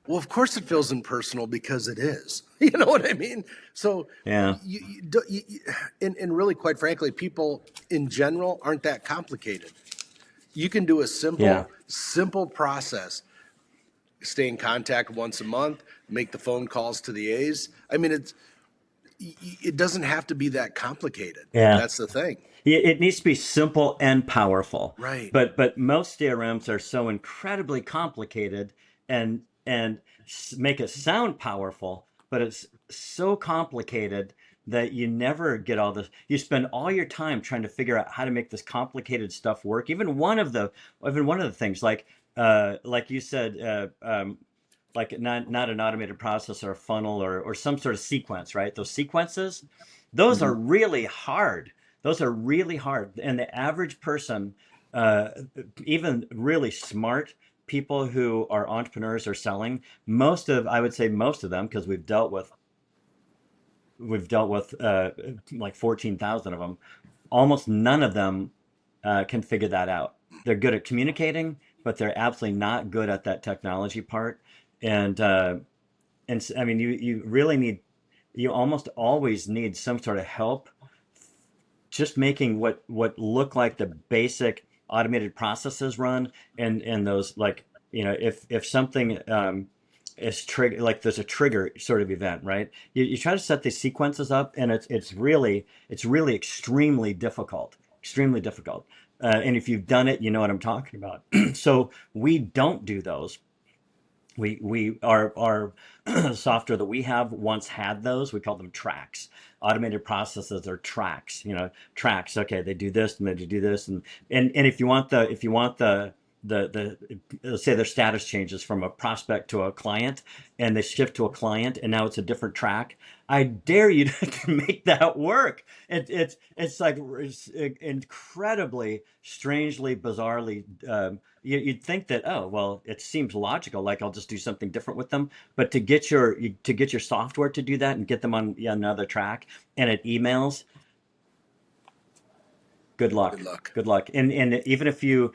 Well, of course it feels impersonal, because it is. You know what I mean? So yeah, and really, quite frankly, people in general aren't that complicated. You can do a yeah, simple process. Stay in contact once a month, make the phone calls to the A's. I mean, it doesn't have to be that complicated. yeah. That's the thing. It needs to be simple and powerful. Right. But most CRMs are so incredibly complicated, and make it sound powerful, but it's so complicated that you never get all this. You spend all your time trying to figure out how to make this complicated stuff work. Even one of the things, like you said, like not an automated process or a funnel, or some sort of sequence, right? Those sequences, those are Hmm. really hard. Those are really hard. And the average person, uh, even really smart people who are entrepreneurs or selling, I would say most of them, because we've dealt with like 14,000 of them, almost none of them can figure that out. They're good at communicating, but they're absolutely not good at that technology part. And I mean, you almost always need some sort of help, just making what look like the basic automated processes run, and those, like, if something is trigger, like there's a trigger sort of event, right? You try to set these sequences up, and it's really extremely difficult. And if you've done it, you know what I'm talking about. So we don't do those. Our software that we have once had those. We call them tracks. Automated processes are tracks. Tracks. Okay, they do this and they do this, and if you want the let's say their status changes from a prospect to a client, and they shift to a client, and now it's a different track. I dare you to make that work. It's like it's incredibly, strangely, bizarrely. You'd think that, oh well, it seems logical, like I'll just do something different with them. But to get your software to do that and get them on another track, and it emails, good Good luck. luck. Good luck. And even if you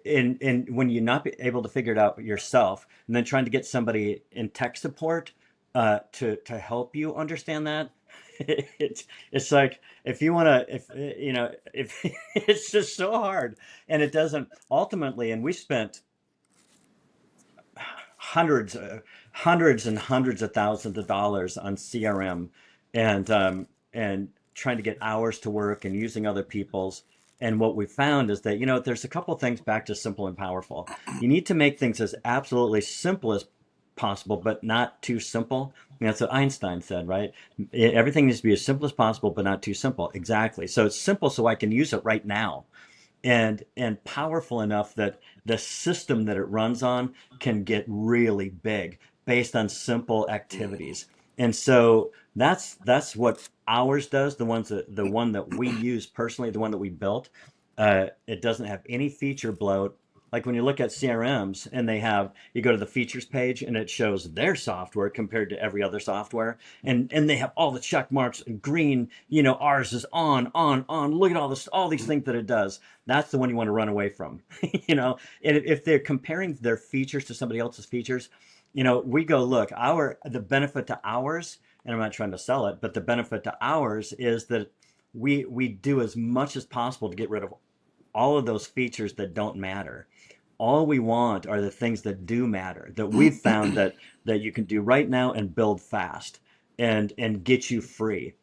and when you're not able to figure it out yourself, and then trying to get somebody in tech support to help you understand that, it's like, if you want to, if it's just so hard, and it doesn't ultimately. And we spent hundreds, hundreds and hundreds of thousands of dollars on CRM, and trying to get hours to work and using other people's. And what we found is that, there's a couple things, back to simple and powerful. You need to make things as absolutely simple as possible, but not too simple. That's what Einstein said, right? Everything needs to be as simple as possible, but not too simple. Exactly. So it's simple so I can use it right now, and powerful enough that the system that it runs on can get really big based on simple Mhm. activities. And so that's what ours does. The one that we use personally, the one that we built, it doesn't have any feature bloat. Like when you look at CRMs and you go to the features page and it shows their software compared to every other software. And they have all the check marks and green, ours is on. Look at all these things that it does. That's the one you want to run away from. And if they're comparing their features to somebody else's features, we go, look, the benefit to ours, and I'm not trying to sell it, but the benefit to ours is that we do as much as possible to get rid of all of those features that don't matter. All we want are the things that do matter, that we've found that you can do right now and build fast and get you free.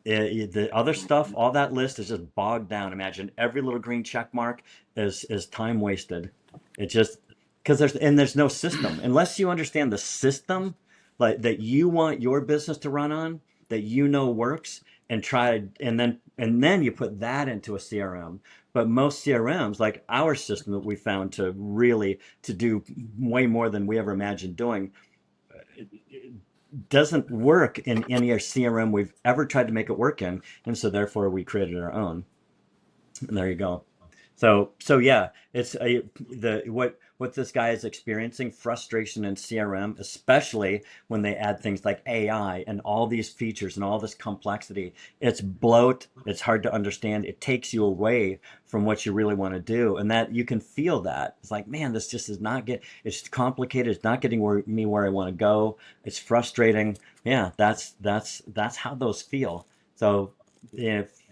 The other stuff, all that list is just bogged down. Imagine every little green check mark is time wasted. It just because there's no system unless you understand the system like that you want your business to run on, that works, and then you put that into a CRM. But most CRMs, like our system that we found to do way more than we ever imagined doing, doesn't work in any CRM we've ever tried to make it work in, and so therefore we created our own. And there you go. So yeah, it's what this guy is experiencing, frustration in CRM, especially when they add things like AI and all these features and all this complexity. It's bloat. It's hard to understand. It takes you away from what you really want to do, and that you can feel that. It's like, man, this just is not it's complicated. It's not getting me where I want to go. It's frustrating. Yeah, that's how those feel. So,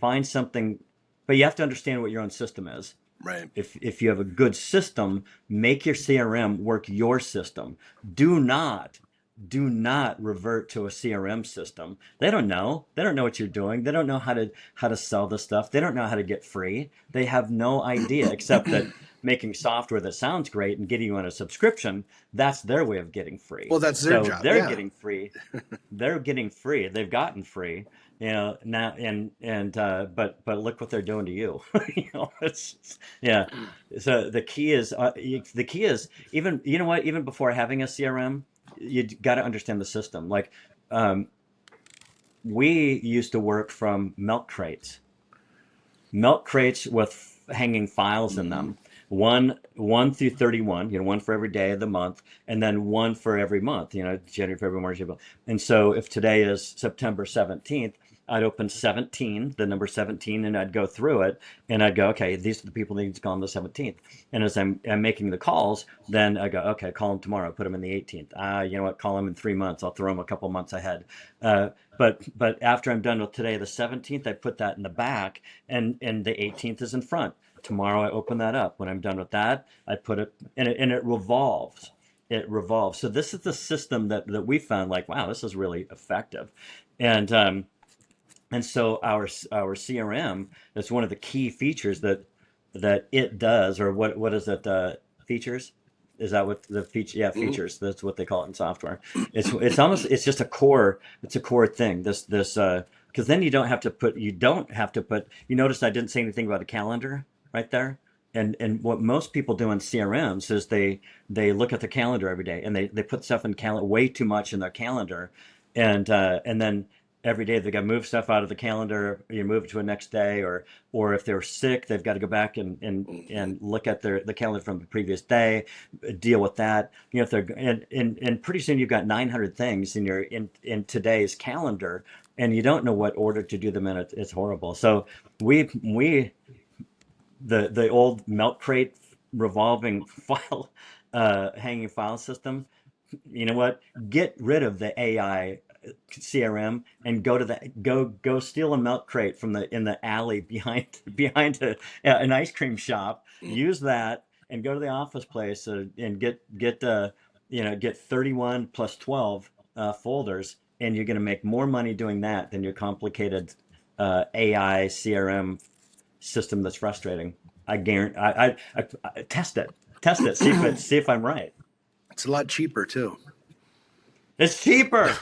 find something. But you have to understand what your own system is. Right. If you have a good system, make your CRM work your system. Do not revert to a CRM system. They don't know. They don't know what you're doing. They don't know how to sell the stuff. They don't know how to get free. They have no idea except that making software that sounds great and getting you on a subscription, that's their way of getting free. Well, that's their job. They're Yeah. getting free. They're getting free. They've gotten free. Now but look what they're doing to you. Yeah. So the key is even even before having a CRM, you got to understand the system. Like we used to work from milk crates with hanging files in them. One through 31, one for every day of the month, and then one for every month, January, February, March, April. And so if today is September 17th, I'd open 17, the number 17, and I'd go through it, and I'd go, okay, these are the people that need to call on the 17th. And as I'm making the calls, then I go, okay, call them tomorrow, put them in the 18th. You know what, call them in 3 months. I'll throw them a couple months ahead. But after I'm done with today, the 17th, I put that in the back, and the 18th is in front. Tomorrow I open that up. When I'm done with that, I put it, and it revolves. It revolves. So this is the system that we found, like, wow, this is really effective. And so our CRM, that's one of the key features that it does, or what is it? Features? Is that what the feature? Yeah, features. That's what they call it in software. It's just a core. It's a core thing. Because then you don't have to put. You notice I didn't say anything about a calendar right there. And what most people do in CRMs is they look at the calendar every day, and they put stuff in way too much in their calendar, and then every day they got to move stuff out of the calendar. You move it to a next day, or if they're sick, they've got to go back and look at the calendar from the previous day, deal with that. If they're and pretty soon you've got 900 things in today's calendar, and you don't know what order to do them in. It's horrible. So the old milk crate revolving file hanging file system. You know what? Get rid of the AI CRM and go steal a milk crate in the alley behind an ice cream shop. Use that and go to the office place and get 31 plus 12 folders, and you're going to make more money doing that than your complicated AI CRM system that's frustrating. I guarantee. I test it. See if I'm right. It's a lot cheaper too. It's cheaper.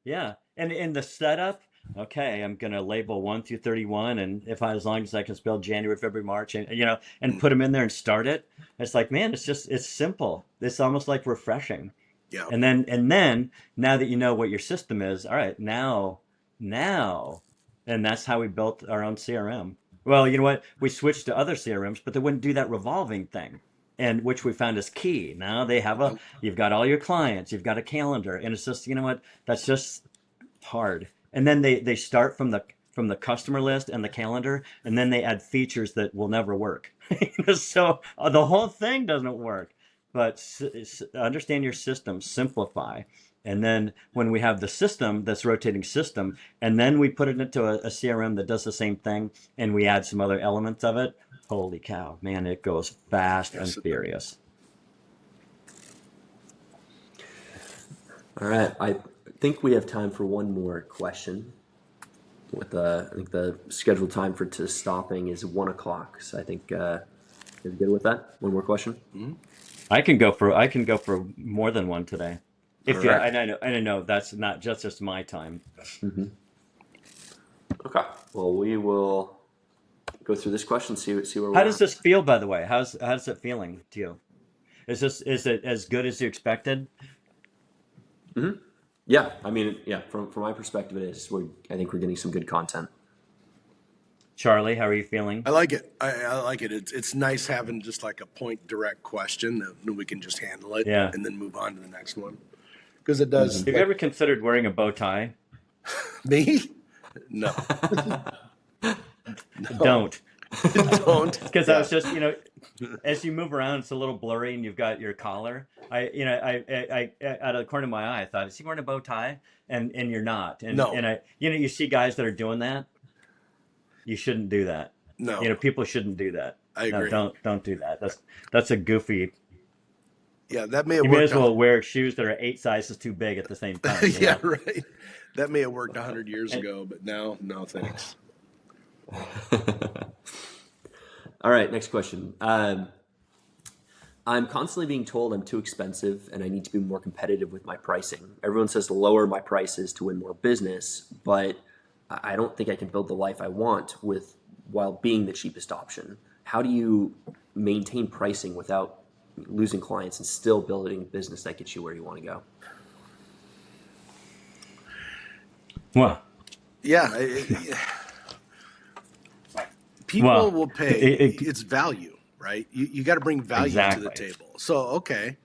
Yeah. And in the setup, okay, I'm gonna label 1 through 31, and as long as I can spell January, February, March, and put them in there and start it. It's like, man, it's simple. It's almost like refreshing. Yeah. And then now that you know what your system is, all right, now, and that's how we built our own CRM. Well, you know what? We switched to other CRMs, but they wouldn't do that revolving thing, and which we found is key. Now they have a, Nope. you've got all your clients, you've got a calendar, and it's just, you know what? That's just hard. And then they start from the customer list and the calendar, and then they add features that will never work. So the whole thing doesn't work. But understand your system, simplify. And then when we have the system, that's rotating system, and then we put it into a CRM that does the same thing, and we add some other elements of it, holy cow, man, it goes fast and Yes, it does. furious. All right, I think we have time for one more question. With I think the scheduled time for to stopping is 1 o'clock. So I think you're good with that. One more question. I can go for more than one today. All If you, right. and I know that's not just my time. Okay. Well, we will go through this question. See where How we're does at. this feel, by the way? How's it feeling to you? Is it as good as you expected? Yeah. I mean, yeah. From my perspective, it is. I think we're getting some good content. Charlie, how are you feeling? I like it. I like it. It's nice having just like a point direct question that we can just handle it Yeah. and then move on to the next one. Because it does, Have you like ever considered wearing a bow tie? me? No, Don't. don't. Because I Yeah. was just, as you move around, it's a little blurry, and you've got your collar. Out of the corner of my eye, I thought, is he wearing a bow tie? And you're not. No, You see guys that are doing that. You shouldn't do that. no, People shouldn't do that. I No, agree. don't do that. That's a goofy. Yeah, that may have You may worked. as well wear shoes that are 8 sizes too big at the same time. Yeah, right. That may have worked 100 years And ago, but now, no thanks. All right. Next question. I'm constantly being told I'm too expensive and I need to be more competitive with my pricing. Everyone says to lower my prices to win more business, but I don't think I can build the life I want with while being the cheapest option. How do you maintain pricing without losing clients and still building a business that gets you where you want to go? well, Yeah, people well, will pay. It's value, right? You got to bring value to the exactly. table. So, okay,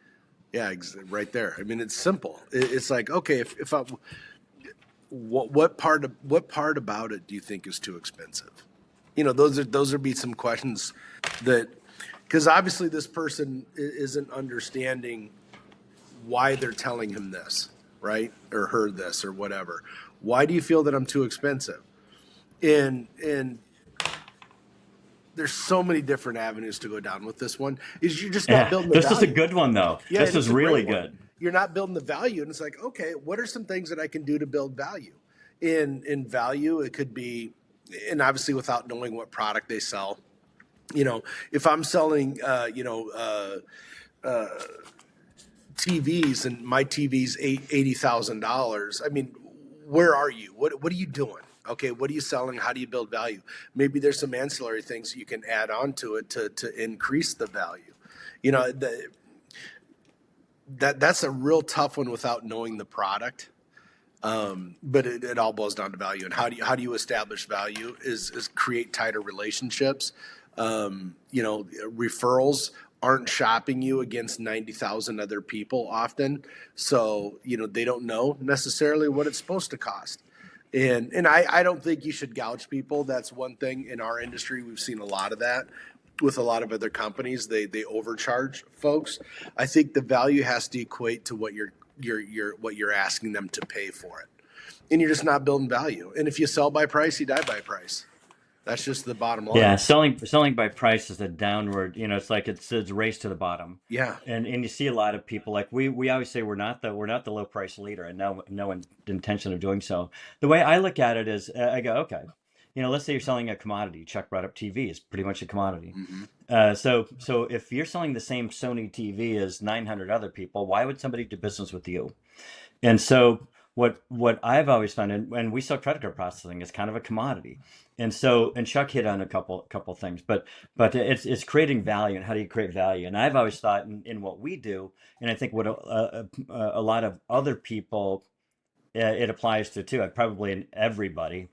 yeah, right there. I mean, it's simple. It's like, okay, if I, what part about it do you think is too expensive? Those are be some questions that, because obviously this person isn't understanding why they're telling him this, right? Or her this or whatever. Why do you feel that I'm too expensive? And there's so many different avenues to go down with this one. Is you're just not Yeah, building the this is a value. good one though. Yeah, This and it's is a really great one. good. You're not building the value, and it's like, okay, what are some things that I can do to build value? In value, it could be, and obviously without knowing what product they sell. If I'm selling, TVs and my TV's $80,000. I mean, where are you? What are you doing? Okay, what are you selling? How do you build value? Maybe there's some ancillary things you can add on to it to increase the value. You know, that's a real tough one without knowing the product. But it all boils down to value, and how do you establish value is create tighter relationships. Referrals aren't shopping you against 90,000 other people often, so they don't know necessarily what it's supposed to cost. And I don't think you should gouge people. That's one thing in our industry. We've seen a lot of that with a lot of other companies. They overcharge folks. I think the value has to equate to what you're asking them to pay for it. And you're just not building value. And if you sell by price, you die by price. That's just the bottom Yeah, line. selling by price is a downward, it's like it's a race to the bottom. Yeah. And you see a lot of people like we always say we're not the low price leader, and no intention of doing so. The way I look at it is I go, okay, let's say you're selling a commodity. Chuck brought up TV is pretty much a commodity. Mm-hmm. So if you're selling the same Sony TV as 900 other people, why would somebody do business with you? And so what I've always found, and we sell credit card processing is kind of a commodity. And Chuck hit on a couple things, but it's creating value, and how do you create value? And I've always thought in what we do, and I think what a lot of other people it applies to too, probably in everybody,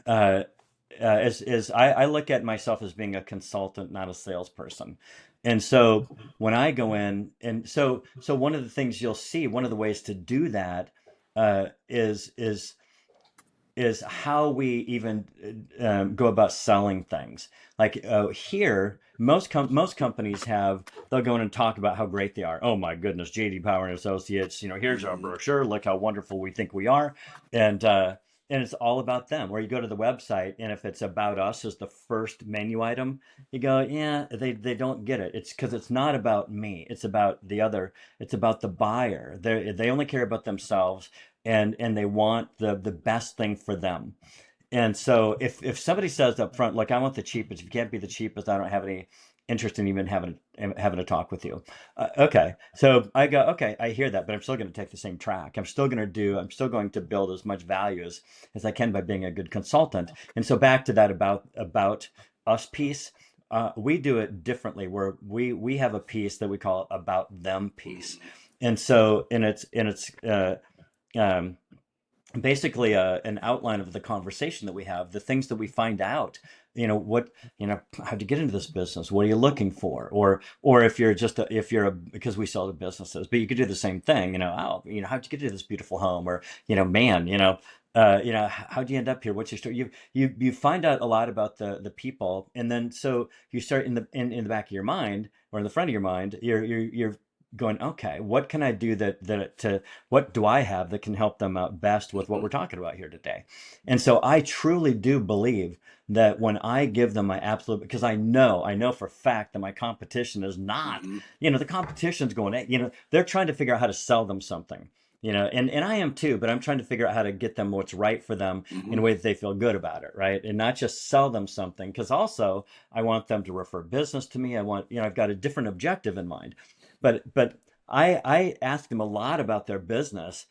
uh, I look at myself as being a consultant, not a salesperson. And so when I go in, and so one of the things you'll see, one of the ways to do that is how we even go about selling things. Like here, most companies have they'll go in and talk about how great they are. Oh my goodness, JD Power and Associates. Here's our Mhm. brochure. Look how wonderful we think we are, and it's all about them. Where you go to the website, and if it's about us as the first menu item, you go, yeah, they don't get it. It's because it's not about me. It's about the other. It's about the buyer. They only care about themselves and they want the best thing for them. And so if somebody says up front, look, I want the cheapest. If you can't be the cheapest, I don't have any interest in even having a talk with you. Okay, so I go, okay, I hear that, but I'm still going to take the same track. I'm still going to build as much value as I can by being a good consultant. And so back to that about us piece. We do it differently where we have a piece that we call about them piece. And so it's um, basically an outline of the conversation that we have, the things that we find out. What how'd you get into this business? What are you looking for? Or if you're because we sell to businesses, but you could do the same thing. How'd you get into this beautiful home? Or man, how'd you end up here? What's your story? You find out a lot about the people, and then so you start in the back of your mind or in the front of your mind, you're going, okay, what can I do what do I have that can help them out best with what we're talking about here today? And so I truly do believe that when I give them my absolute, because I know for a fact that my competition is not, Mhm. the competition's going, they're trying to figure out how to sell them something. And I am too, but I'm trying to figure out how to get them what's right for them in a Mhm. way that they feel good about it, right? And not just sell them something, because also I want them to refer business to me. I've got a different objective in mind. But I ask them a lot about their business.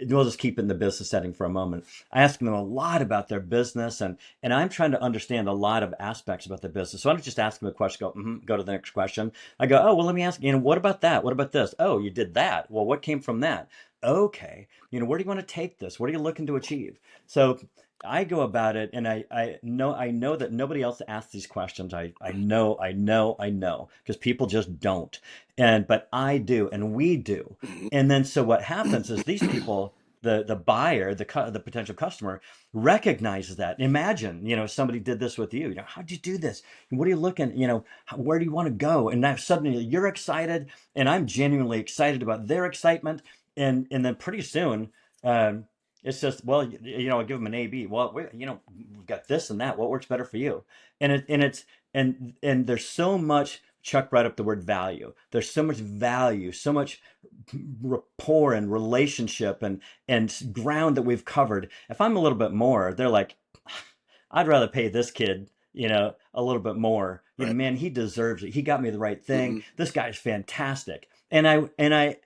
We'll just keep it in the business setting for a moment. I ask them a lot about their business, and I'm trying to understand a lot of aspects about their business. So I don't just ask them a question, go to the next question. I go, oh, well, let me ask, what about that? What about this? Oh, you did that. Well, what came from that? Okay. Where do you want to take this? What are you looking to achieve? So I go about it, and I know that nobody else asks these questions. I know, because people just don't. But I do, and we do. Mhm. And then so what happens is these people, the buyer, the potential customer, recognizes that. Imagine, somebody did this with you. How'd you do this? What are you looking? Where do you want to go? And now suddenly you're excited, and I'm genuinely excited about their excitement. And then pretty soon, um, it's just, well, I give them an A B. Well, we've got this and that. What works better for you? And there's so much. Chuck brought up the word value. There's so much value, so much rapport and relationship and ground that we've covered. If I'm a little bit more, they're like, I'd rather pay this kid, a little bit more. Right. Man, he deserves it. He got me the right thing. Mhm. This guy's fantastic. And I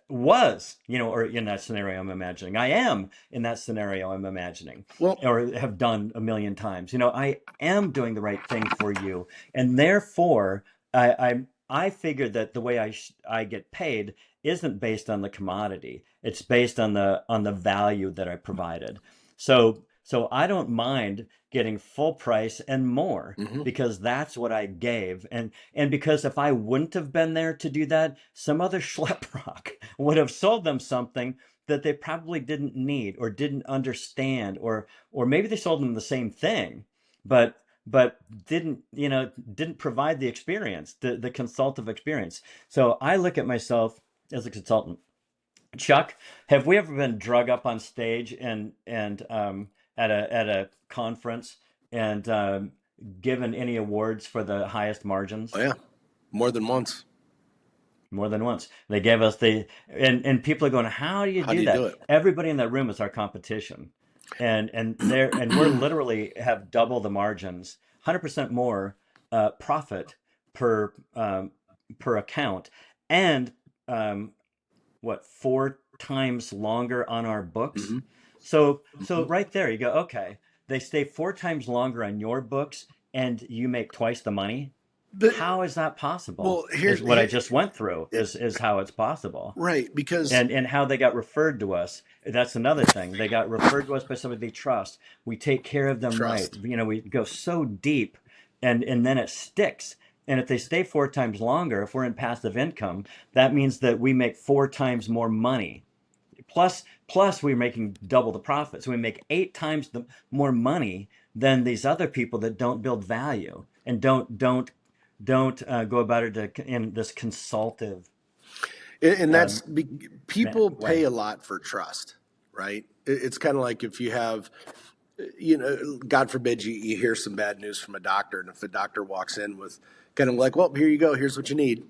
was, or in that scenario I'm imagining. I am in that scenario I'm imagining, Well, or have done a million times. I am doing the right thing for you, and therefore I figured that the way I get paid isn't based on the commodity. It's based on the value that I provided. So I don't mind getting full price and more mhm. because that's what I gave. And because if I wouldn't have been there to do that, some other schleprock would have sold them something that they probably didn't need or didn't understand, or maybe they sold them the same thing, but didn't provide the experience, the consultative experience. So I look at myself as a consultant. Chuck, have we ever been drug up on stage and at a conference and given any awards for the highest Oh margins? yeah, more than once. More than once. They gave us and people are going, how do you How do do you do that? it? Everybody in that room is our competition. And we're literally have double the margins, 100% more profit per account, and um, what, 4 times longer on our books. Hmm. So Hmm. right there you go, okay, they stay 4 times longer on your books and you make twice the money. But How is that possible? well, Is what I here just went through is how it's possible. right, because And how they got referred to us. That's another thing. They got referred to us by somebody they trust. We take care of them right. trust. We go so deep, and then it sticks. And if they stay 4 times longer, if we're in passive income, that means that we make 4 times more money. Plus we're making double the profit. So we make 8 times the more money than these other people that don't build value and don't go about it in this consultative And um, that's people pay way. a lot for trust, right? It's kind of like if you have, you know, God forbid you hear some bad news from a doctor, and if the doctor walks in with kind of like, well, here you go, here's what you need.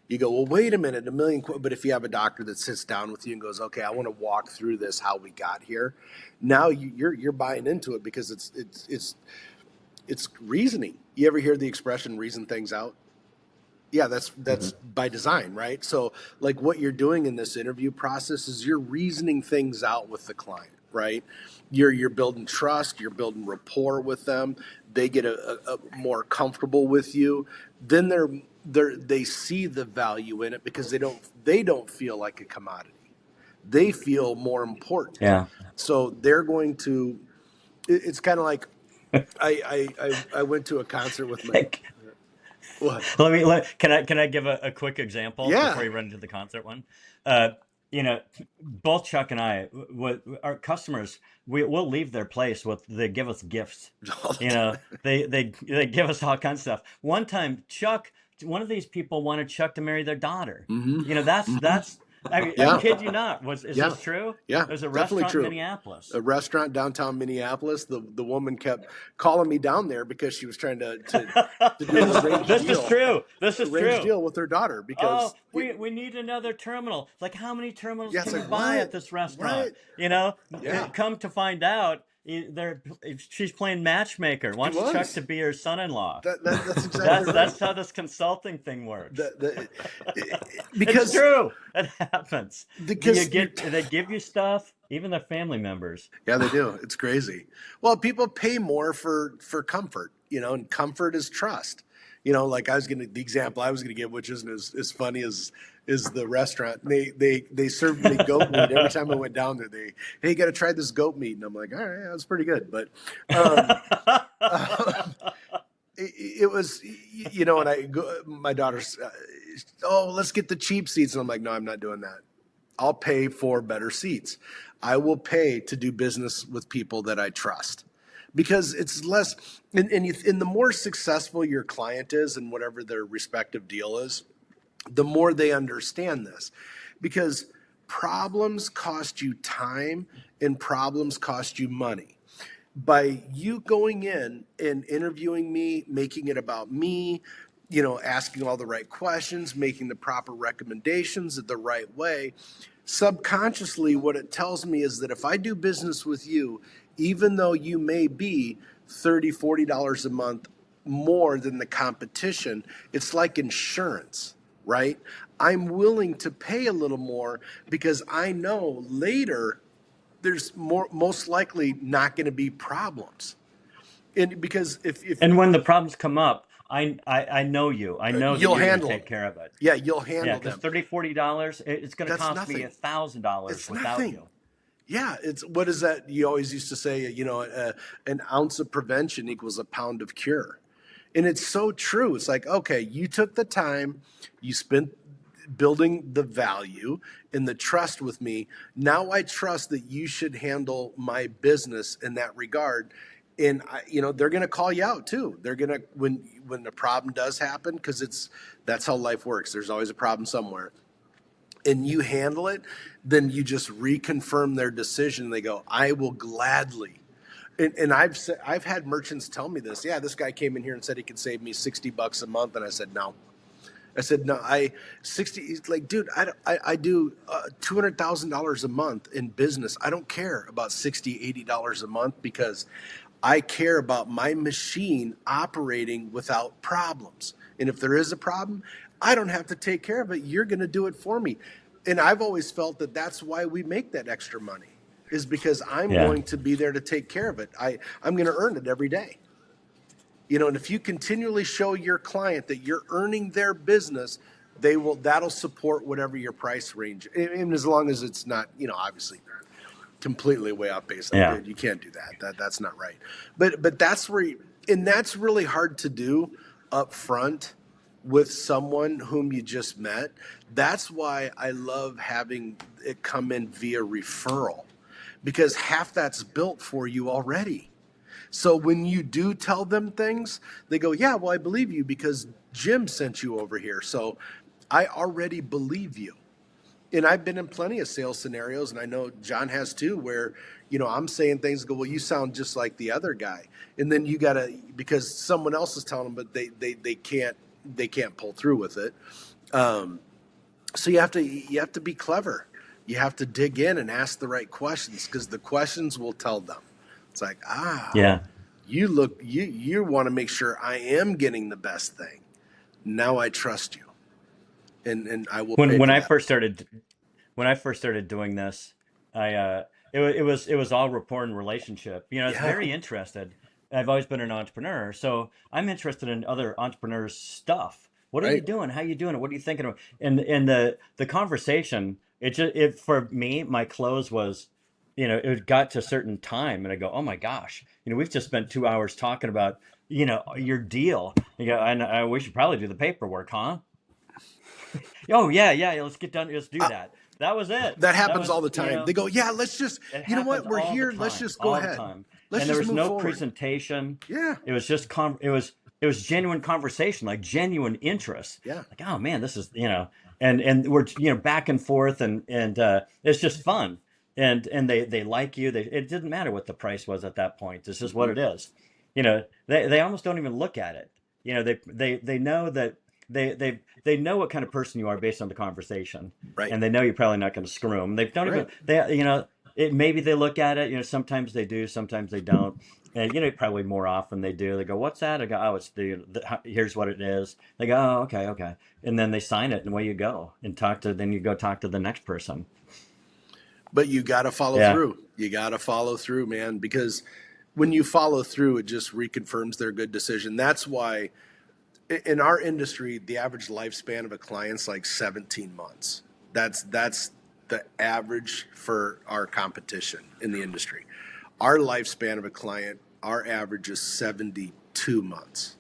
You go, well, wait a minute, a million. But if you have a doctor that sits down with you and goes, okay, I want to walk through this, how we got here. Now you're buying into it because it's reasoning. You ever hear the expression "reason things out"? Yeah, that's Hmm. by design, right? So like what you're doing in this interview process is you're reasoning things out with the client, right? You're building trust, you're building rapport with them. They get a more comfortable with you. Then they see the value in it because they don't feel like a commodity. They feel more important. Yeah. So they're going to. It's kind of like I went to a concert with my what? Can I give a quick example before Yeah. you run into the concert one? Uh, both Chuck and I, our customers, we'll leave their place with they give us gifts. All the time. They give us all kinds of stuff. One time, one of these people wanted Chuck to marry their daughter. Mm-hmm. Mm-hmm. That's. I Yeah. kid you not. Is Yeah. this true? Yeah. There's a Definitely restaurant in true. Minneapolis. A restaurant downtown Minneapolis. The woman kept calling me down there because she was trying to do an This is true. This is arranged true. deal with her daughter Oh, because we need another terminal. Like, how many terminals yeah, it's can you like buy what? at this restaurant? What? You know, Yeah. come to find out, she's playing matchmaker. She Wants Chuck was. to be her son-in-law. That's exactly That's right. that's how this consulting thing works. It's It's because true. It happens. because you They give you stuff, even their family members. yeah, they do. It's crazy. Well, people pay more for comfort, and comfort is trust. Like the example I was gonna give, which isn't as funny as the restaurant. They served me goat meat every time I went down there. Hey, you got to try this goat meat, and I'm like, all right, that's pretty good. But um, it was, and I go, my daughter's, oh, let's get the cheap seats, and I'm like, no, I'm not doing that. I'll pay for better seats. I will pay to do business with people that I trust because it's less, and the more successful your client is and whatever their respective deal is, the more they understand this because problems cost you time and problems cost you money. By you going in and interviewing me, making it about me, asking all the right questions, making the proper recommendations the right way, subconsciously, what it tells me is that if I do business with you, even though you may be $30, $40 a month more than the competition, it's like insurance, right? I'm willing to pay a little more because I know later there's most likely not going to be problems. And because if And when the problems come up, I know you. I know that you'll you're going to handle them, take care of it. yeah, you'll Yeah, handle because them. $30, $40, it's going to That's cost me nothing. $1,000 It's without nothing. you. Yeah, it's what is that? You always used to say, an ounce of prevention equals a pound of cure. And it's so true. It's like, okay, you took the time, you spent building the value and the trust with me. Now I trust that you should handle my business in that regard. And they're going to call you out too. They're going to when the problem does happen because that's how life works. There's always a problem somewhere and you handle it, then you just reconfirm their decision. They go, I will gladly. And I've had merchants tell me this. Yeah, this guy came in here and said he could save me $60 a month, and I said no. I said no. 60. He's like, dude, I do $200,000 a month in business. I don't care about $60, $80 a month because I care about my machine operating without problems. And if there is a problem, I don't have to take care of it. You're going to do it for me. And I've always felt that that's why we make that extra money is because I'm Yeah. going to be there to take care of it. I'm going to earn it every day. And if you continually show your client that you're earning their business, that'll support whatever your price range, and as long as it's not, obviously completely way off base. Yeah. Dude, you can't do that. That's not right. But that's where, and that's really hard to do up front with someone whom you just met. That's why I love having it come in via referral, because half that's built for you already. So when you do tell them things, they go, yeah, well, I believe you because Jim sent you over here. So I already believe you. And I've been in plenty of sales scenarios, and I know John has too, where, I'm saying things, go, well, you sound just like the other guy. And then you got to, because someone else is telling them, but they can't pull through with it. So you have to be clever. You have to dig in and ask the right questions, because the questions will tell them. It's like, Yeah. you want to make sure I am getting the best thing. Now I trust you, and I will. When I first started doing this, it was all rapport and relationship. It's Yeah. very interested. I've always been an entrepreneur, so I'm interested in other entrepreneurs' stuff. What are you Right. doing? How you doing it? What are you thinking of? And the conversation, it for me, my close was, it got to a certain time, and I go, oh my gosh, we've just spent 2 hours talking about, your deal. You go, and we should probably do the paperwork, huh? Oh yeah, let's get done. Let's do that. That was it. That happens was, all the time. They go, yeah, let's just, it you know what, happens we're all the here. Let's time, just go all ahead. the time. Let's And there just was move no forward. presentation. Yeah. It was just it was genuine conversation, like genuine interest. Yeah. Like, oh man, this is, and we're, back and forth, and it's just fun. And they like you. It didn't matter what the price was at that point. This is what it is. They almost don't even look at it. They know that they know what kind of person you are based on the conversation, Right. and they know you're probably not going to screw them. They don't Right. even maybe they look at it. Sometimes they do, sometimes they don't, and probably more often they do. They go, "What's that?" I go, "Oh, it's here's what it is." They go, "Oh, okay," and then they sign it, and away you go, and then you go talk to the next person. But you got to follow Yeah. through. You got to follow through, man, because when you follow through, it just reconfirms their good decision. That's why in our industry, the average lifespan of a client's like 17 months. That's the average for our competition in the industry. Our lifespan of a client, our average is 72 months.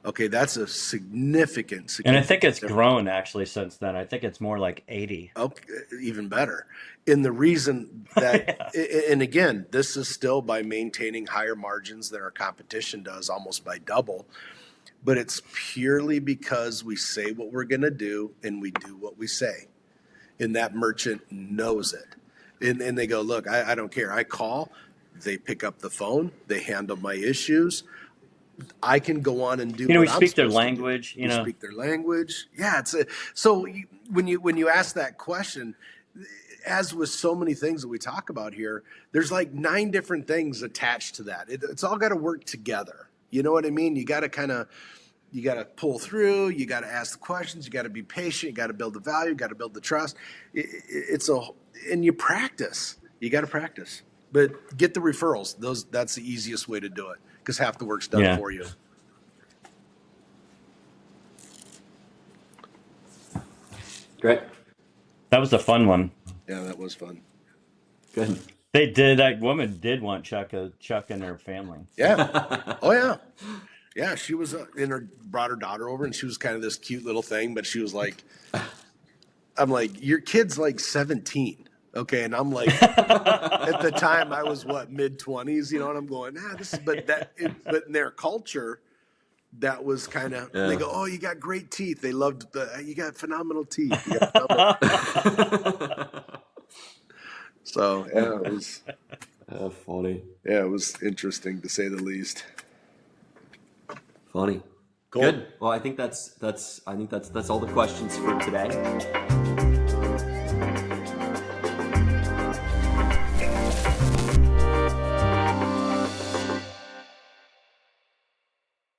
Okay, that's a significant And I think it's difference. grown actually since then. I think it's more like 80. Okay, even better. And the reason that, and again, this is still by maintaining higher margins than our competition does, almost by double. But it's purely because we say what we're going to do and we do what we say. And that merchant knows it. And they go, look, I don't care. I call, they pick up the phone, they handle my issues. I can go on and do. We what I'm speak their supposed to do. language. We speak their language. Yeah, when you ask that question, as with so many things that we talk about here, there's like 9 different things attached to that. It's all got to work together. You know what I mean? You got to pull through. You got to ask the questions. You got to be patient. You got to build the value. You got to build the trust. And you practice. You got to practice. But get the referrals. That's the easiest way to do it, because half the work's done for you. Great. That was a fun one. Yeah, that was fun. Good. They did. That woman did want Chuck in her family. Yeah. Oh yeah. Yeah. She was brought her daughter over, and she was kind of this cute little thing, but she was like, I'm like, your kid's like 17. Okay. And I'm like, at the time I was mid-20s, and I'm going, but in their culture, that was kind of, they go, oh, you got great teeth. They loved you got phenomenal teeth. You got phenomenal. So yeah, it was Funny. Yeah, it was interesting to say the least. Funny. Cool. Good. Well, I think that's all the questions for today.